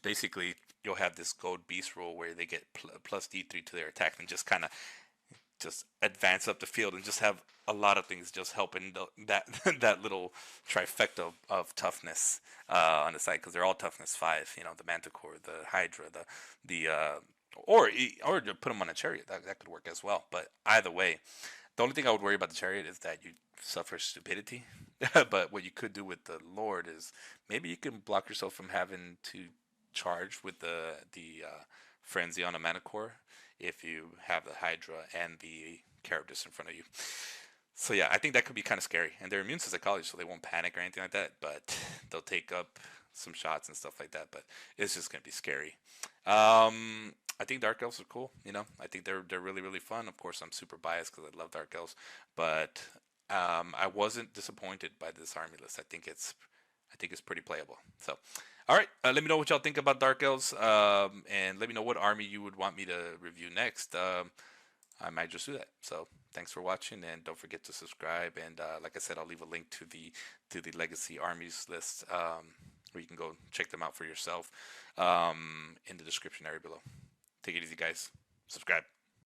Speaker 1: basically you'll have this gold beast rule where they get plus D3 to their attack, and just kind of just advance up the field, and just have a lot of things just helping that that little trifecta of toughness on the side, because they're all toughness 5. The Manticore, the Hydra, the or to put them on a chariot, that could work as well. But either way, the only thing I would worry about the chariot is that you suffer stupidity. But what you could do with the Lord is, maybe you can block yourself from having to charge with the frenzy on a Manticore if you have the Hydra and the Charybdis in front of you. So yeah, I think that could be kind of scary. And they're immune to psychology, so they won't panic or anything like that. But they'll take up some shots and stuff like that. But it's just gonna be scary. I think Dark Elves are cool. I think they're really fun. Of course, I'm super biased because I love Dark Elves, but I wasn't disappointed by this army list. I think it's pretty playable. So, all right, let me know what y'all think about Dark Elves, and let me know what army you would want me to review next. I might just do that. So, thanks for watching, and don't forget to subscribe. And like I said, I'll leave a link to the Legacy Armies list, where you can go check them out for yourself, in the description area below. Take it easy, guys. Subscribe.